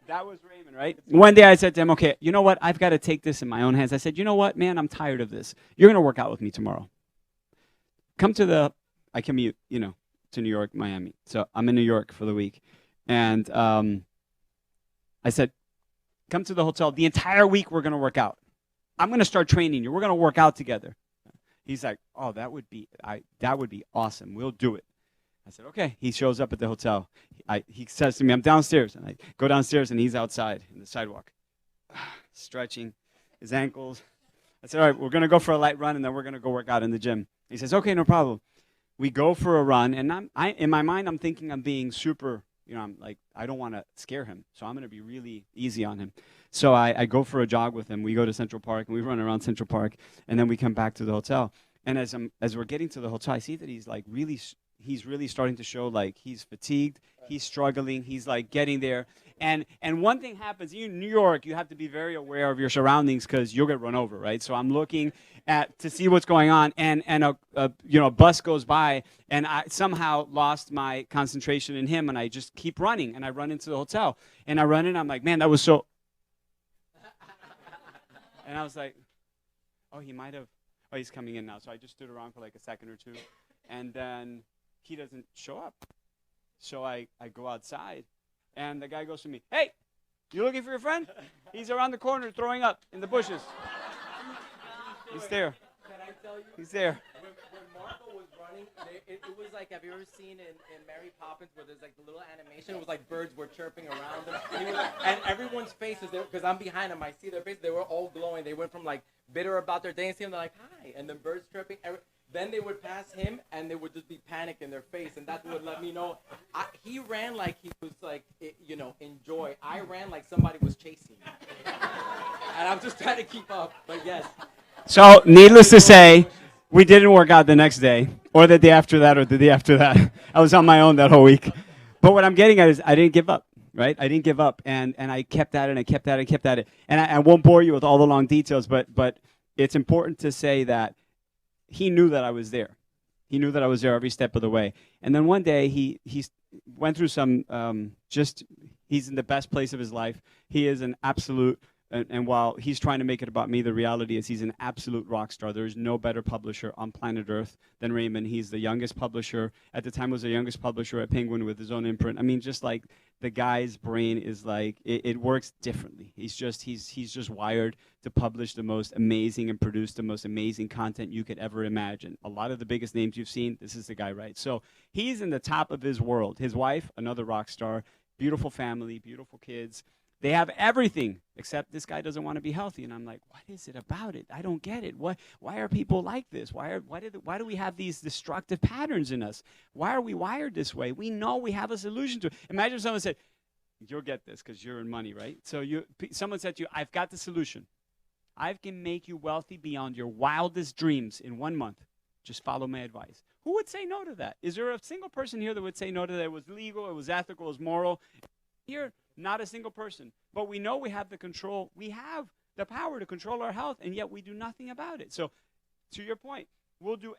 That was Raymond, right? One day I said to him, okay, you know what? I've got to take this in my own hands. I said, you know what, man? I'm tired of this. You're going to work out with me tomorrow. I commute, to New York, Miami. So I'm in New York for the week. And I said, come to the hotel. The entire week we're going to work out. I'm going to start training you. We're going to work out together. He's like, oh, that would be awesome. We'll do it. I said, okay. He shows up at the hotel. He says to me, I'm downstairs. And I go downstairs, and he's outside in the sidewalk, stretching his ankles. I said, all right, we're going to go for a light run, and then we're going to go work out in the gym. He says, okay, no problem. We go for a run, and in my mind, I'm thinking I'm being super, I'm like, I don't want to scare him, so I'm going to be really easy on him. So I go for a jog with him. We go to Central Park, and we run around Central Park, and then we come back to the hotel. And as we're getting to the hotel, I see that he's like he's really starting to show like he's fatigued, he's struggling, he's like getting there. And one thing happens, in New York, you have to be very aware of your surroundings because you'll get run over, right? So I'm looking to see what's going on, and a bus goes by, and I somehow lost my concentration in him, and I just keep running, and I run into the hotel, and I run in, I'm like, man, that was so, and I was like, oh, he's coming in now. So I just stood around for like a second or two, and then he doesn't show up. So I go outside, and the guy goes to me, hey, you looking for your friend? He's around the corner throwing up in the bushes. He's there. Can I tell you? He's there. When Marco was running, it was like, have you ever seen in Mary Poppins where there's like the little animation? It was like birds were chirping around him. And everyone's faces, because I'm behind him, I see their faces, they were all glowing. They went from like bitter about their day and see him, they're like, hi. And then birds chirping. Then they would pass him, and they would just be panic in their face, and that would let me know. He ran like he was like, in joy. I ran like somebody was chasing me. And I'm just trying to keep up, but yes. So, needless to say, we didn't work out the next day, or the day after that, or the day after that. I was on my own that whole week. But what I'm getting at is I didn't give up, right? I didn't give up, and I kept at it, and I kept at it, and kept at it. And I won't bore you with all the long details, but it's important to say that he knew that I was there. He knew that I was there every step of the way. And then one day he went through some he's in the best place of his life. He is an absolute, and while he's trying to make it about me, the reality is he's an absolute rock star. There is no better publisher on planet Earth than Raymond. He's the youngest publisher. At the time was the youngest publisher at Penguin with his own imprint. I mean, just like the guy's brain is like, it works differently. He's just wired to publish the most amazing and produce the most amazing content you could ever imagine. A lot of the biggest names you've seen, this is the guy, right? So he's in the top of his world. His wife, another rock star, beautiful family, beautiful kids. They have everything, except this guy doesn't want to be healthy. And I'm like, what is it about it? I don't get it. Why are people like this? Why do we have these destructive patterns in us? Why are we wired this way? We know we have a solution to it. Imagine if someone said, you'll get this because you're in money, right? So someone said to you, I've got the solution. I can make you wealthy beyond your wildest dreams in 1 month. Just follow my advice. Who would say no to that? Is there a single person here that would say no to that? It was legal, it was ethical, it was moral. Here, not a single person. But we know we have the control. We have the power to control our health, and yet we do nothing about it. So, to your point, we'll do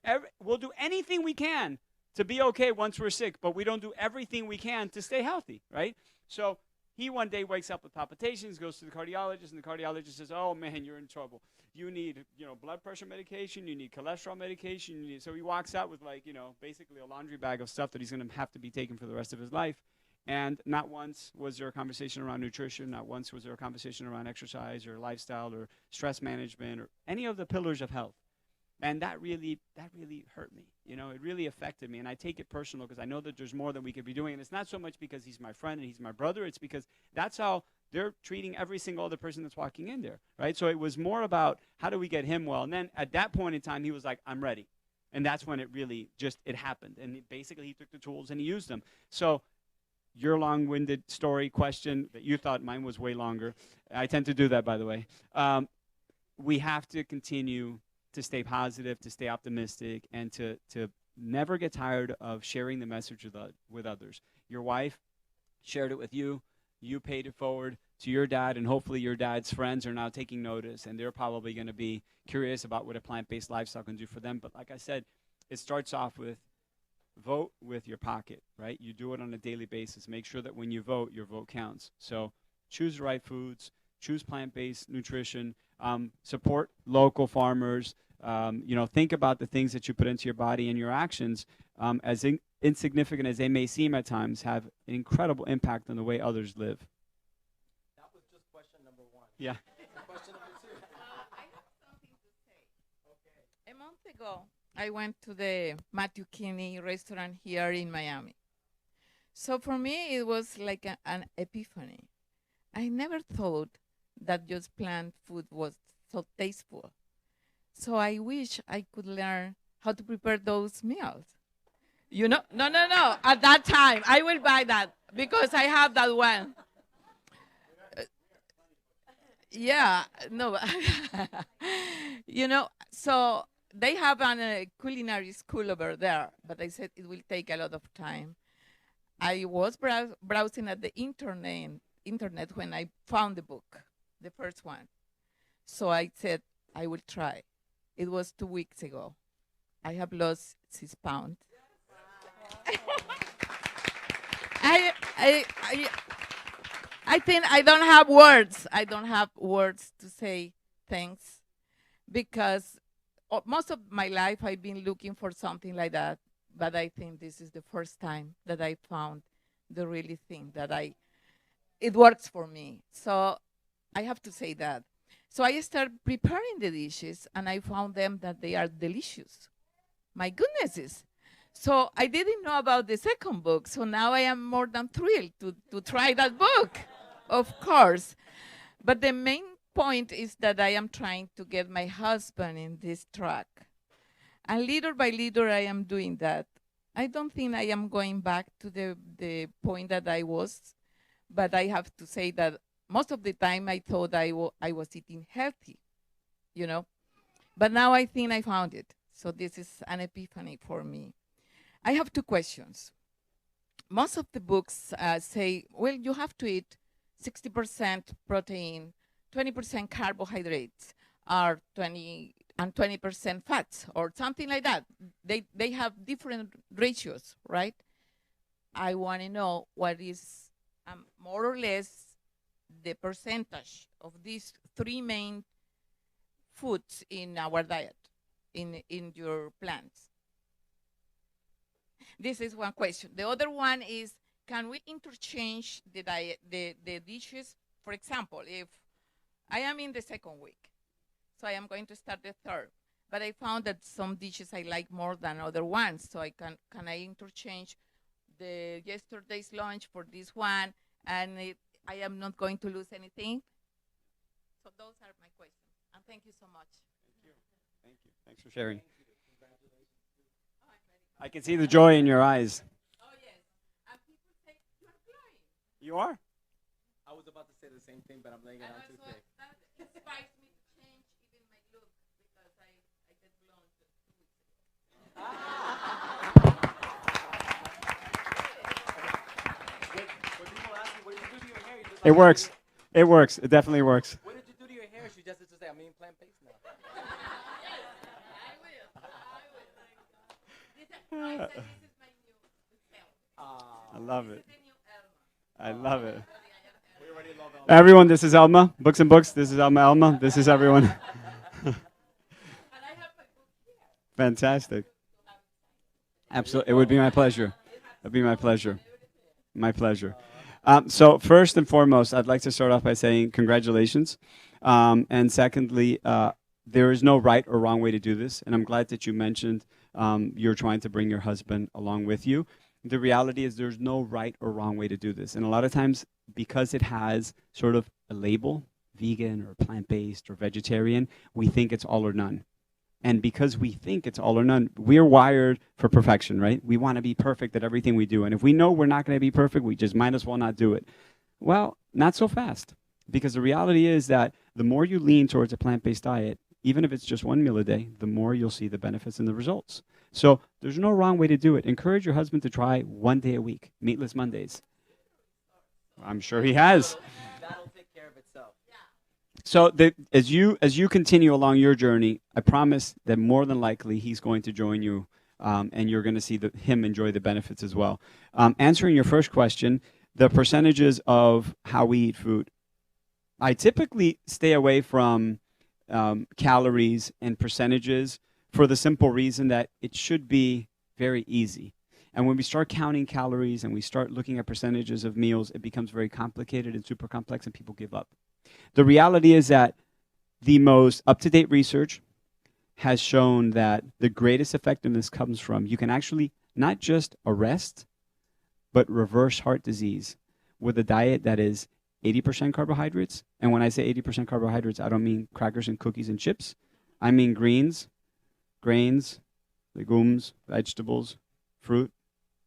anything we can to be okay once we're sick, but we don't do everything we can to stay healthy, right? So he one day wakes up with palpitations, goes to the cardiologist, and the cardiologist says, "Oh man, you're in trouble. You need, blood pressure medication. You need cholesterol medication." So he walks out with basically a laundry bag of stuff that he's going to have to be taken for the rest of his life. And not once was there a conversation around nutrition. Not once was there a conversation around exercise or lifestyle or stress management or any of the pillars of health. And that really hurt me. It really affected me. And I take it personal because I know that there's more that we could be doing. And it's not so much because he's my friend and he's my brother. It's because that's how they're treating every single other person that's walking in there, right? So it was more about how do we get him well. And then at that point in time, he was like, "I'm ready." And that's when it really it happened. And basically he took the tools and he used them. So your long-winded story question that you thought mine was way longer. I tend to do that, by the way. We have to continue to stay positive, to stay optimistic, and to never get tired of sharing the message with others. Your wife shared it with you. You paid it forward to your dad, and hopefully your dad's friends are now taking notice, and they're probably going to be curious about what a plant-based lifestyle can do for them. But like I said, it starts off with vote with your pocket, right? You do it on a daily basis. Make sure that when you vote, your vote counts. So choose the right foods, choose plant-based nutrition, support local farmers. Think about the things that you put into your body, and your actions, as insignificant as they may seem at times, have an incredible impact on the way others live. That was just question number one. Yeah. Question number two. I have something to say. Okay. A month ago, I went to the Matthew Kinney restaurant here in Miami. So for me, it was like an epiphany. I never thought that just plant food was so tasteful. So I wish I could learn how to prepare those meals. No. At that time, I will buy that because I have that one. Yeah, no. So they have a culinary school over there, but I said it will take a lot of time. I was browsing at the internet when I found the book, the first one. So I said, I will try. It was 2 weeks ago. I have lost 6 pounds. I think I don't have words. I don't have words to say thanks because most of my life I've been looking for something like that. But I think this is the first time that I found the really thing that it works for me. So I have to say that. So I started preparing the dishes, and I found them that they are delicious. My goodnesses. So I didn't know about the second book, so now I am more than thrilled to try that book, of course. But the main point is that I am trying to get my husband in this track. And little by little, I am doing that. I don't think I am going back to the point that I was, but I have to say that most of the time I thought I was eating healthy, But now I think I found it. So this is an epiphany for me. I have 2 questions. Most of the books say, well, you have to eat 60% protein, 20% carbohydrates, or 20% fats, or something like that. They have different ratios, right? I want to know what is more or less the percentage of these 3 main foods in our diet, in your plants. This is one question. The other one is, can we interchange the diet, the dishes? For example, if I am in the second week, so I am going to start the third, but I found that some dishes I like more than other ones, so can I interchange the yesterday's lunch for this one, and I am not going to lose anything? So those are my questions, and thank you so much. Thank you. Thanks for sharing. I can see the joy in your eyes. Oh, yes. And people say, you are flying. You are? I was about to say the same thing, but I'm laying it on too thick. That inspires me to change even my look because I get blonde 2 weeks ago. It works. It works. It definitely works. What did you do to your hair? She just say, I'm eating plant-based now. I love it. I love it. Everyone, this is Elma. Books and Books. This is Elma. This is everyone. Fantastic. Absolutely. It would be my pleasure. It would be my pleasure. My pleasure. So first and foremost, I'd like to start off by saying congratulations. And secondly, there is no right or wrong way to do this. And I'm glad that you mentioned you're trying to bring your husband along with you. The reality is there's no right or wrong way to do this. And a lot of times, because it has sort of a label, vegan or plant-based or vegetarian, we think it's all or none. And because we think it's all or none, we're wired for perfection, right? We want to be perfect at everything we do. And if we know we're not going to be perfect, we just might as well not do it. Well, not so fast. Because the reality is that the more you lean towards a plant-based diet, even if it's just one meal a day, the more you'll see the benefits and the results. So there's no wrong way to do it. Encourage your husband to try 1 day a week, meatless Mondays. I'm sure he has. That'll take care of itself. So as you continue along your journey, I promise that more than likely he's going to join you, and you're going to see him enjoy the benefits as well. Answering your first question, the percentages of how we eat food. I typically stay away from calories and percentages for the simple reason that it should be very easy. And when we start counting calories and we start looking at percentages of meals, it becomes very complicated and super complex, and people give up. The reality is that the most up-to-date research has shown that the greatest effectiveness comes from you can actually not just arrest, but reverse heart disease with a diet that is 80% carbohydrates. And when I say 80% carbohydrates, I don't mean crackers and cookies and chips. I mean greens, grains, legumes, vegetables, fruit.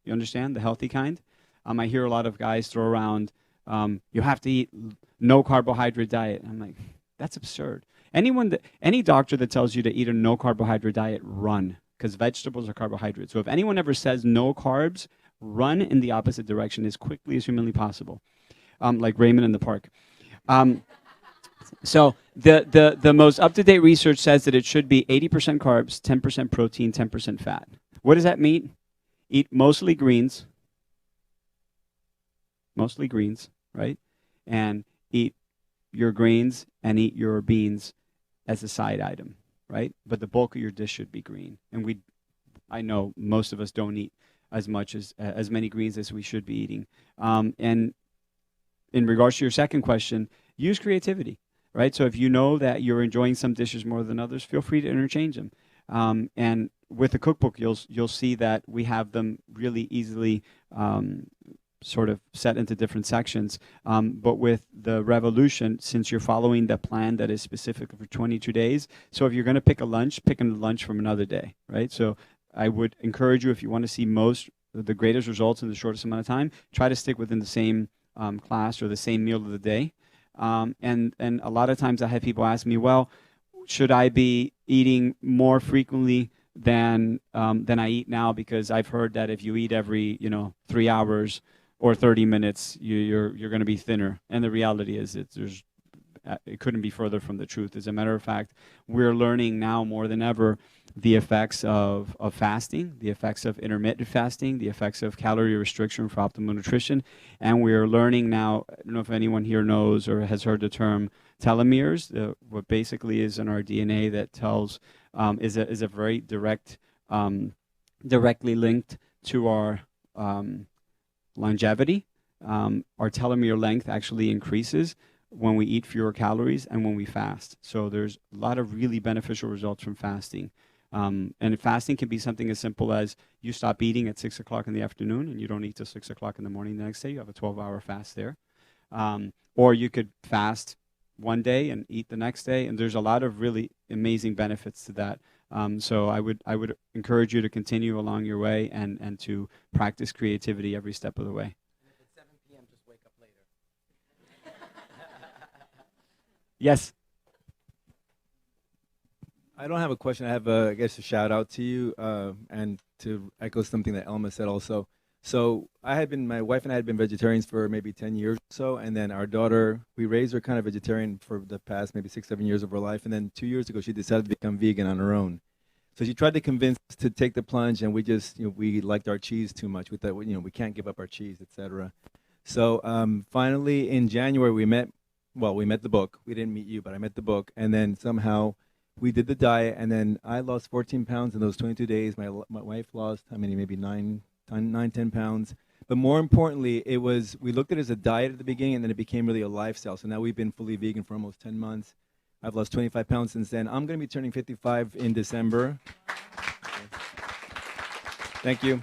You understand? The healthy kind. I hear a lot of guys throw around, you have to eat no carbohydrate diet. I'm like, that's absurd. Any doctor that tells you to eat a no carbohydrate diet, run, because vegetables are carbohydrates. So if anyone ever says no carbs, run in the opposite direction as quickly as humanly possible, like Raymond in the park. So the most up-to-date research says that it should be 80% carbs, 10% protein, 10% fat. What does that mean? Eat mostly greens, right? And eat your grains and eat your beans as a side item, right? But the bulk of your dish should be green. And I know most of us don't eat as many greens as we should be eating. And in regards to your second question, use creativity, right? So if you know that you're enjoying some dishes more than others, feel free to interchange them. And with the cookbook, you'll see that we have them really easily sort of set into different sections. But with the Revolution, since you're following the plan that is specific for 22 days, so if you're going to pick a lunch, pick a lunch from another day, right? So I would encourage you, if you want to see the greatest results in the shortest amount of time, try to stick within the same class or the same meal of the day. And a lot of times I have people ask me, well, should I be eating more frequently than I eat now? Because I've heard that if you eat every 3 hours or 30 minutes, you're going to be thinner. And the reality is it couldn't be further from the truth. As a matter of fact, we're learning now more than ever the effects of fasting, the effects of intermittent fasting, the effects of calorie restriction for optimal nutrition. And we're learning now, I don't know if anyone here knows or has heard the term telomeres, what basically is in our DNA that tells, is a very directly linked to our longevity. Our telomere length actually increases when we eat fewer calories and when we fast. So there's a lot of really beneficial results from fasting. And fasting can be something as simple as you stop eating at 6 o'clock in the afternoon and you don't eat till 6 o'clock in the morning the next day. You have a 12-hour fast there. Or you could fast one day and eat the next day. And there's a lot of really amazing benefits to that. So I would encourage you to continue along your way and to practice creativity every step of the way. And if it's 7 p.m., just wake up later. Yes. I don't have a question. I have, I guess, a shout out to you and to echo something that Elma said also. So my wife and I had been vegetarians for maybe 10 years or so, and then our daughter, we raised her kind of vegetarian for the past maybe 6, 7 years of her life, and then 2 years ago she decided to become vegan on her own. So she tried to convince us to take the plunge, and we just, we liked our cheese too much. We thought, we can't give up our cheese, etc. So finally in January we met. Well, we met the book. We didn't meet you, but I met the book, and then somehow we did the diet, and then I lost 14 pounds in those 22 days. My wife lost, how many? Maybe 10 pounds. But more importantly, we looked at it as a diet at the beginning, and then it became really a lifestyle. So now we've been fully vegan for almost 10 months. I've lost 25 pounds since then. I'm going to be turning 55 in December. Thank you.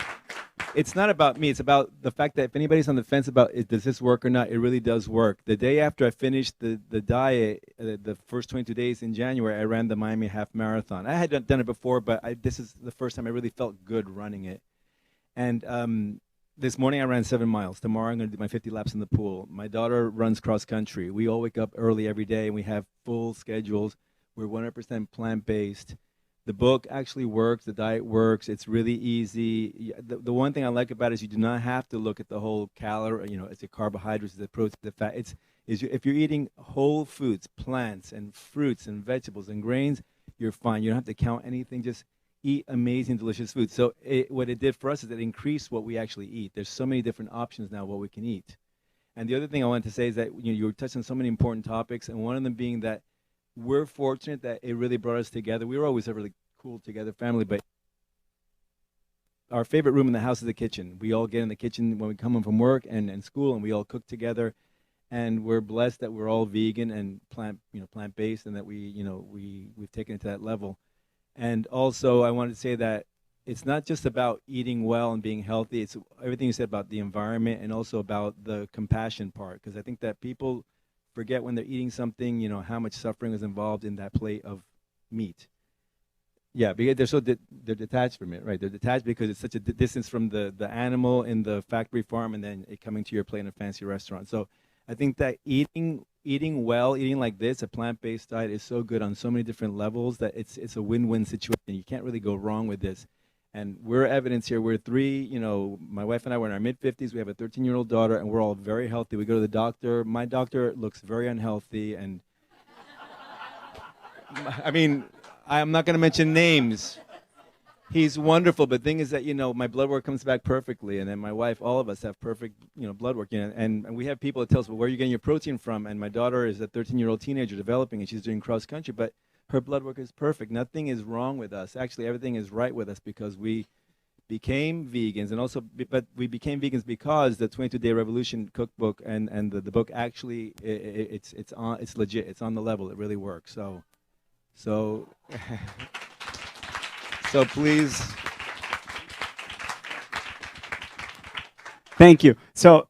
It's not about me. It's about the fact that if anybody's on the fence about does this work or not, it really does work. The day after I finished the diet, the first 22 days in January, I ran the Miami Half Marathon. I had done it before, but this is the first time I really felt good running it. And this morning I ran 7 miles. Tomorrow I'm going to do my 50 laps in the pool. My daughter runs cross country. We all wake up early every day, and we have full schedules. We're 100% plant-based. The book actually works. The diet works. It's really easy. The one thing I like about it is you do not have to look at the whole calorie. It's the carbohydrates, the protein, the fat. If you're eating whole foods, plants, and fruits, and vegetables, and grains, you're fine. You don't have to count anything. Just eat amazing, delicious food. So what it did for us is it increased what we actually eat. There's so many different options now what we can eat. And the other thing I wanted to say is that you were touching on so many important topics, and one of them being that we're fortunate that it really brought us together. We were always a really cool together family, but our favorite room in the house is the kitchen. We all get in the kitchen when we come home from work and school, and we all cook together. And we're blessed that we're all vegan and plant-based, and that we've taken it to that level. And also, I wanted to say that it's not just about eating well and being healthy. It's everything you said about the environment and also about the compassion part, because I think that people forget when they're eating something, how much suffering is involved in that plate of meat. Yeah, because they're detached from it, right? They're detached because it's such a distance from the animal in the factory farm, and then it coming to your plate in a fancy restaurant. So I think that eating well, eating like this, a plant-based diet is so good on so many different levels that it's a win-win situation. You can't really go wrong with this. And we're evidence here. We're three, my wife and I were in our mid-50s. We have a 13-year-old daughter, and we're all very healthy. We go to the doctor. My doctor looks very unhealthy, and I mean, I'm not going to mention names. He's wonderful, but the thing is that, my blood work comes back perfectly, and then my wife, all of us have perfect, blood work. And we have people that tell us, well, where are you getting your protein from? And my daughter is a 13-year-old teenager developing, and she's doing cross-country, but her blood work is perfect. Nothing is wrong with us. Actually, everything is right with us because we became vegans, and also, but we became vegans because the 22-Day Revolution cookbook and the book actually, it's legit. It's on the level. It really works. So please. Thank you. So,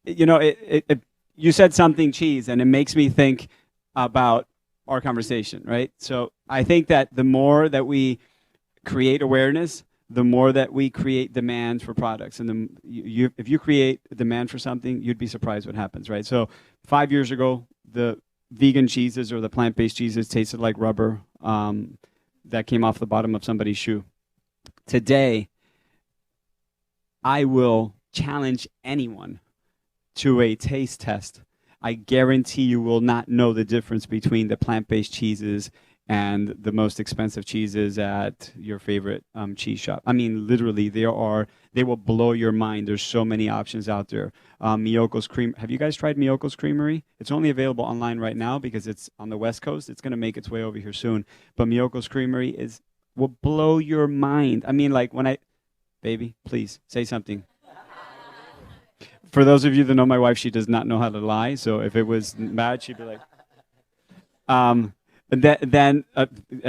you said something cheese, and it makes me think about our conversation, right? So I think that the more that we create awareness, the more that we create demand for products. And if you create a demand for something, you'd be surprised what happens, right? So 5 years ago, the vegan cheeses or the plant-based cheeses tasted like rubber that came off the bottom of somebody's shoe. Today, I will challenge anyone to a taste test. I guarantee you will not know the difference between the plant-based cheeses and the most expensive cheeses at your favorite cheese shop. I mean, literally, they will blow your mind. There's so many options out there. Miyoko's Cream. Have you guys tried Miyoko's Creamery? It's only available online right now because it's on the West Coast. It's going to make its way over here soon. But Miyoko's Creamery will blow your mind. I mean, like baby, please say something. For those of you that know my wife, she does not know how to lie. So if it was bad, she'd be like, and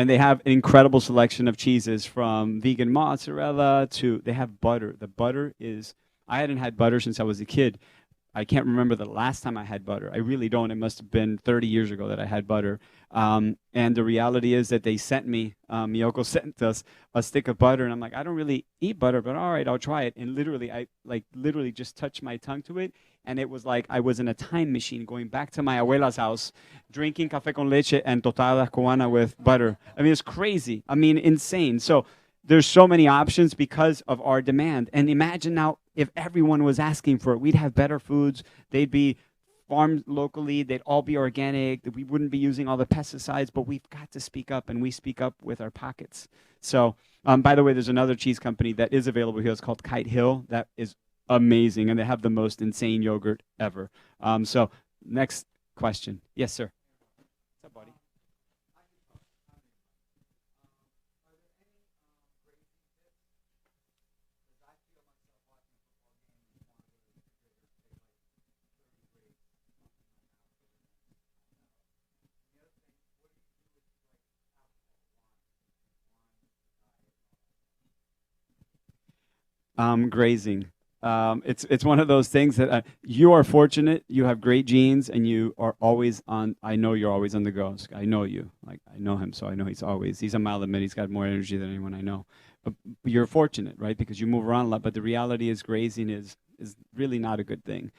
they have an incredible selection of cheeses from vegan mozzarella to, they have butter. The butter I hadn't had butter since I was a kid. I can't remember the last time I had butter. I really don't. It must have been 30 years ago that I had butter. And the reality is that they sent me, Miyoko sent us a stick of butter, and I'm like, I don't really eat butter, but all right, I'll try it. And literally, I literally just touched my tongue to it, and it was like I was in a time machine going back to my abuela's house, drinking café con leche and tostada cubana with butter. I mean, it's crazy. I mean, insane. So there's so many options because of our demand. And imagine now if everyone was asking for it. We'd have better foods. They'd be farmed locally. They'd all be organic. We wouldn't be using all the pesticides, but we've got to speak up, and we speak up with our pockets. So, by the way, there's another cheese company that is available here. It's called Kite Hill. That is amazing, and they have the most insane yogurt ever. So, next question. Yes, sir. What's up, buddy? Grazing. It's one of those things that you are fortunate. You have great genes, and you are always on. I know you're always on the go. I know you. Like I know him, so I know he's a mile admit he's got more energy than anyone I know. But you're fortunate, right? Because you move around a lot. But the reality is, grazing is really not a good thing.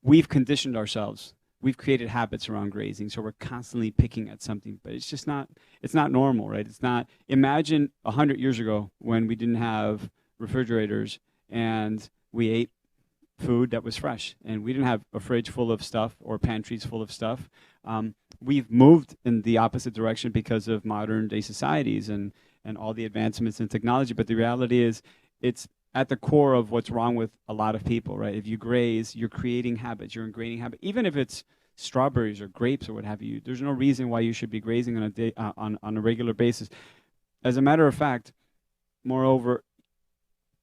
We've conditioned ourselves. We've created habits around grazing, so we're constantly picking at something. But it's just not. It's not normal, right? It's not. Imagine 100 years ago when we didn't have refrigerators and we ate food that was fresh, and we didn't have a fridge full of stuff or pantries full of stuff. We've moved in the opposite direction because of modern day societies and all the advancements in technology. But the reality is, it's at the core of what's wrong with a lot of people, right? If you graze, you're creating habits, you're ingraining habits. Even if it's strawberries or grapes or what have you, there's no reason why you should be grazing on a day, on a regular basis. As a matter of fact, moreover,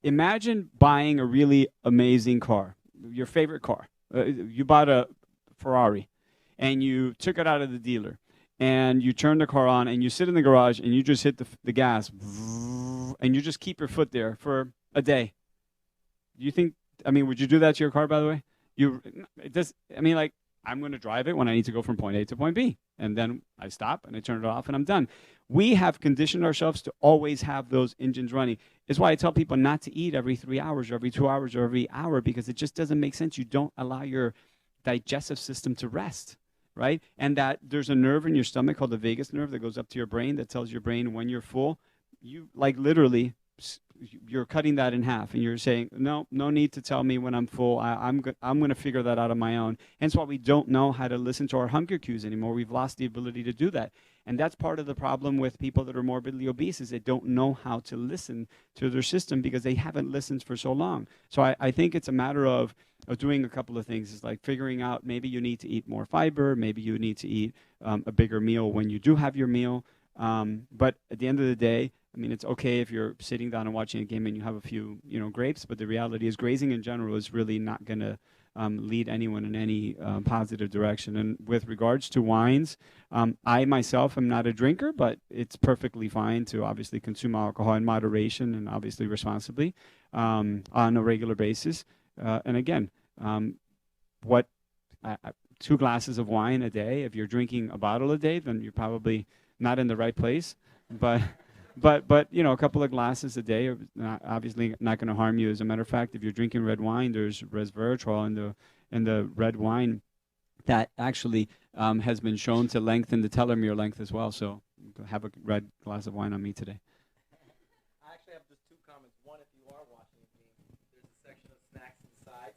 imagine buying a really amazing car, your favorite car. You bought a Ferrari, and you took it out of the dealer, and you turn the car on, and you sit in the garage, and you just hit the gas, and you just keep your foot there for a day. You think? I mean, would you do that to your car? By the way, it does. I mean, like, I'm going to drive it when I need to go from point A to point B, and then I stop and I turn it off, and I'm done. We have conditioned ourselves to always have those engines running. It's why I tell people not to eat every 3 hours or every 2 hours or every hour, because it just doesn't make sense. You don't allow your digestive system to rest, right? And that there's a nerve in your stomach called the vagus nerve that goes up to your brain that tells your brain when you're full. You, like, literally, you're cutting that in half, and you're saying, no need to tell me when I'm full. I'm going to figure that out on my own. Hence why we don't know how to listen to our hunger cues anymore. We've lost the ability to do that. And that's part of the problem with people that are morbidly obese, is they don't know how to listen to their system because they haven't listened for so long. So I think it's a matter of doing a couple of things. It's like figuring out, maybe you need to eat more fiber, maybe you need to eat a bigger meal when you do have your meal. But at the end of the day, I mean, it's okay if you're sitting down and watching a game and you have a few, grapes, but the reality is grazing in general is really not going to lead anyone in any positive direction. And with regards to wines, I myself am not a drinker, but it's perfectly fine to obviously consume alcohol in moderation and obviously responsibly on a regular basis. And again, 2 glasses of wine a day. If you're drinking a bottle a day, then you're probably not in the right place. But a couple of glasses a day are obviously not going to harm you. As a matter of fact, if you're drinking red wine, there's resveratrol in the red wine that actually has been shown to lengthen the telomere length as well. So have a red glass of wine on me today. I actually have just 2 comments. One, if you are watching a game, there's a section of snacks and sides,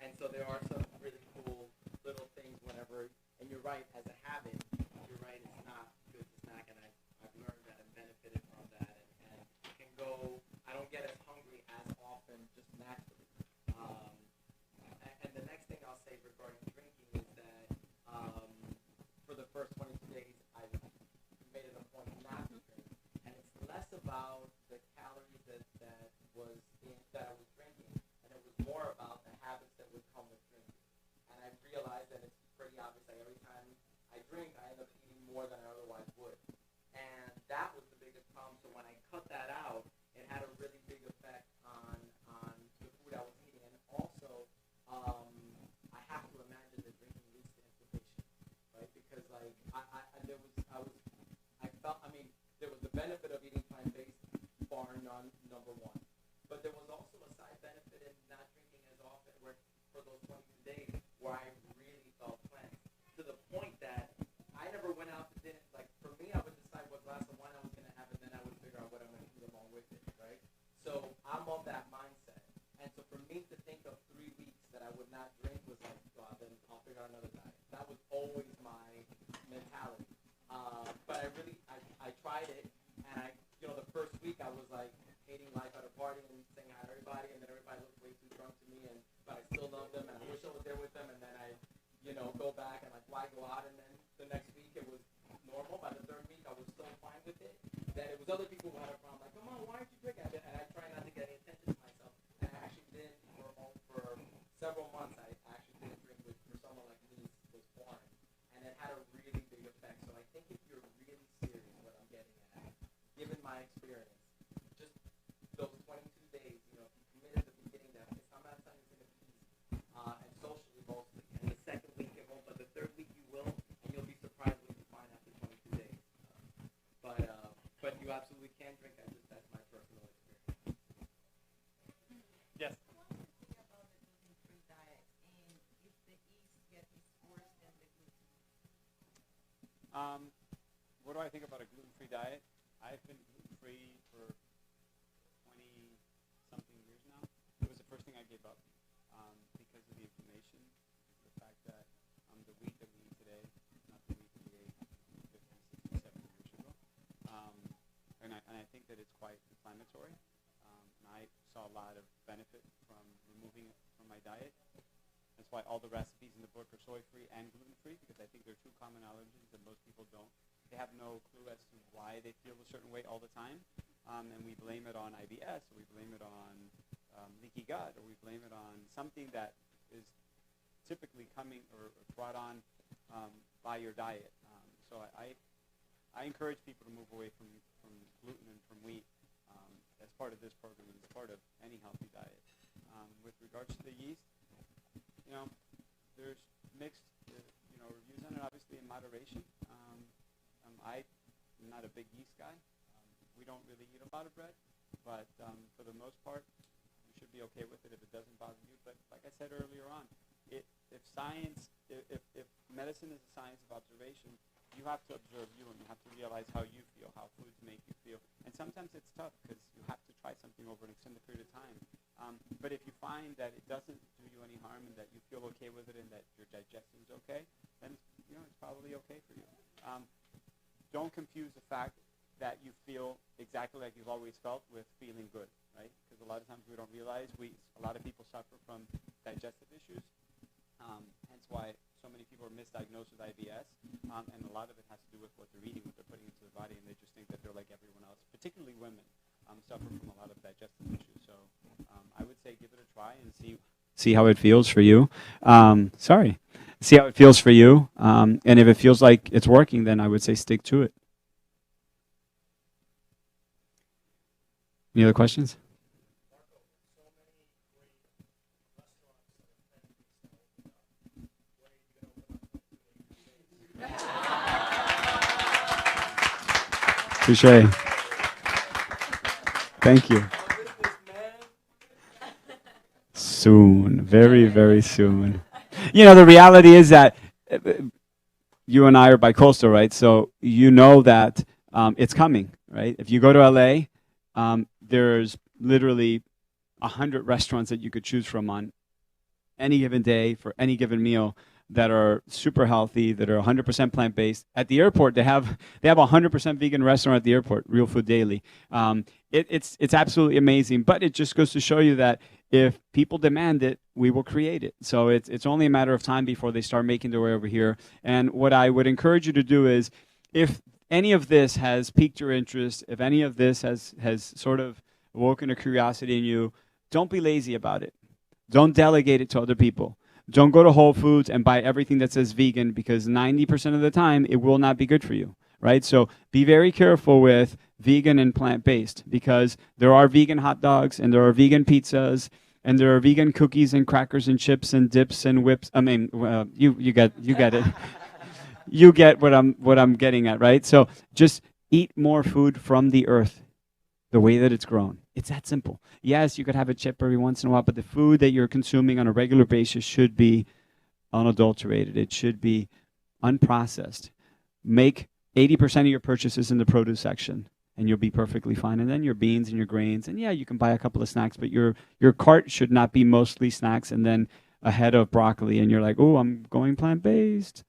and so there are some really cool little things whenever. And you're right, as a habit, you're right, it's not good to snack, and I've learned that and benefited from that, and it can go. I don't get as hungry as often just naturally. And the next thing I'll say regarding drinking is that for the first 22 days, I made it a point not to drink, and it's less about the calories that I was drinking, and it was more about the habits that would come with drinking. And I realized that it's pretty obvious that every time I drink, I end up eating more than I otherwise would. And that was the biggest problem. So when I cut that out, it had a really big effect on the food I was eating. And also, I have to imagine that drinking leads to inflammation, right? Because there was the benefit of eating plant-based, bar none, number one. But there was also a side benefit in not drinking as often, where for those 22 days, where I really felt cleansed, to the point that I never went out to dinner. Like, for me, I would decide what glass of wine I was going to have, and then I would figure out what I'm going to eat along with it, right? So I'm of that mindset. And so tried it, and the first week I was like hating life at a party and saying hi to everybody, and then everybody looked way too drunk to me, but I still love them, and I wish I was there with them, and then I, go back and like, why go out? And then the next week it was normal. By the third week I was so fine with it that it was other people who had a problem, like, come on, why aren't you drinking? And I try not to get any attention to myself, and I actually did for several months. I actually didn't drink, which for someone like me was foreign, and it had a really big effect. So I think if you're really serious, what I'm getting at, given my experience, just those 22 days, if you committed at the beginning that I'm not telling you to peace, and socially mostly, and the second week it won't, but the third week you will, and you'll be surprised what you find after 22 days. But you absolutely can drink. That's my personal experience. Yes. What do I think about a gluten-free diet? I've been gluten-free for 20-something years now. It was the first thing I gave up because of the inflammation, because of the fact that the wheat that we eat today is not the wheat that we ate 50, 60, 70 years ago. And I think that it's quite inflammatory. And I saw a lot of benefit from removing it from my diet. That's why all the recipes in the book are soy-free and gluten-free, because I think they're two common allergens that most people don't. They have no clue as to why they feel a certain way all the time, and we blame it on IBS, or we blame it on leaky gut, or we blame it on something that is typically coming or brought on by your diet. So I encourage people to move away from gluten and from wheat as part of this program and as part of any healthy diet. With regards to the yeast, there's mixed, reviews on it, obviously in moderation. I'm not a big yeast guy. We don't really eat a lot of bread, but for the most part, you should be okay with it if it doesn't bother you. But like I said earlier on, if medicine is a science of observation, you have to observe you, and you have to realize how you feel, how foods make you feel. And sometimes it's tough because you have to try something over an extended period of time. But if you find that it doesn't do you any harm and that you feel okay with it and that your digestion is okay, then it's probably okay for you. Don't confuse the fact that you feel exactly like you've always felt with feeling good, right? Because a lot of times we don't realize a lot of people suffer from digestive issues. Hence why so many people are misdiagnosed with IBS, and a lot of it has to do with what they're eating, what they're putting into the body, and they just think that they're like everyone else. Particularly women suffer from a lot of digestive issues. So I would say give it a try and see how it feels for you. See how it feels for you, and if it feels like it's working, then I would say stick to it. Any other questions? Touché. Thank you. Soon. Very, very soon. The reality is that you and I are bi-coastal, right? So you know that it's coming, right? If you go to LA, there's literally 100 restaurants that you could choose from on any given day for any given meal that are super healthy, that are 100% plant-based. At the airport, they have a 100% vegan restaurant at the airport, Real Food Daily. It's absolutely amazing, but it just goes to show you that if people demand it, we will create it. So it's only a matter of time before they start making their way over here. And what I would encourage you to do is, if any of this has piqued your interest, if any of this has sort of awoken a curiosity in you, don't be lazy about it. Don't delegate it to other people. Don't go to Whole Foods and buy everything that says vegan, because 90% of the time it will not be good for you, right? So be very careful with vegan and plant-based, because there are vegan hot dogs and there are vegan pizzas and there are vegan cookies and crackers and chips and dips and whips. I mean, you get it. You get what I'm getting at, right? So just eat more food from the earth, the way that it's grown. It's that simple. Yes, you could have a chip every once in a while, but the food that you're consuming on a regular basis should be unadulterated. It should be unprocessed. Make 80% of your purchases in the produce section, and you'll be perfectly fine. And then your beans and your grains, and yeah, you can buy a couple of snacks, but your cart should not be mostly snacks and then a head of broccoli, and you're like, oh, I'm going plant-based.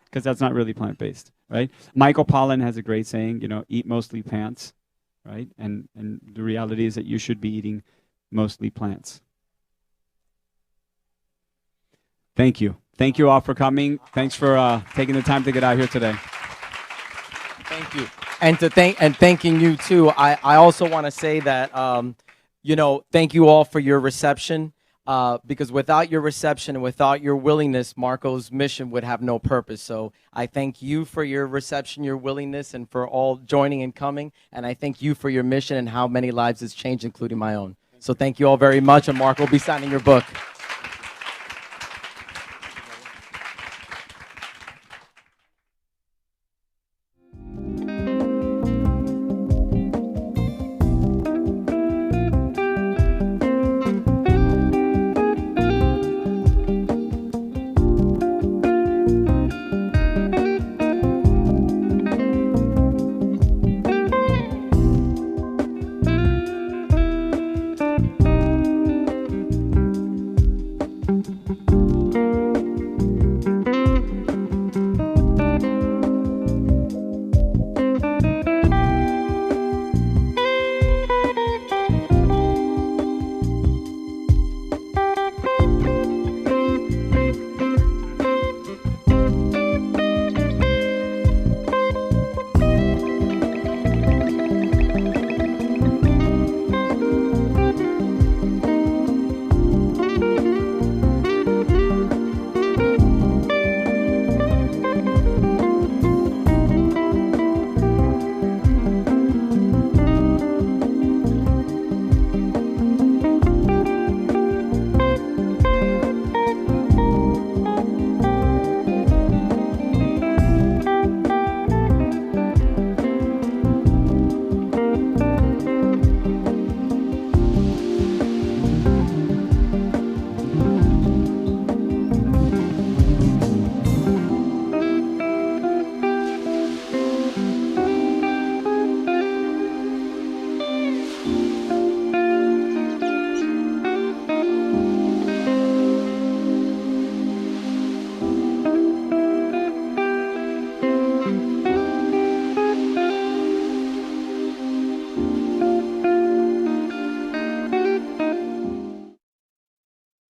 Because that's not really plant-based. right? Michael Pollan has a great saying, eat mostly plants, right? And the reality is that you should be eating mostly plants. Thank you. Thank you all for coming. Thanks for taking the time to get out here today. Thank you. And thanking you too. I also want to say that thank you all for your reception. Because without your reception and without your willingness, Marco's mission would have no purpose. So I thank you for your reception, your willingness, and for all joining and coming. And I thank you for your mission and how many lives it's changed, including my own. So thank you all very much. And Marco will be signing your book.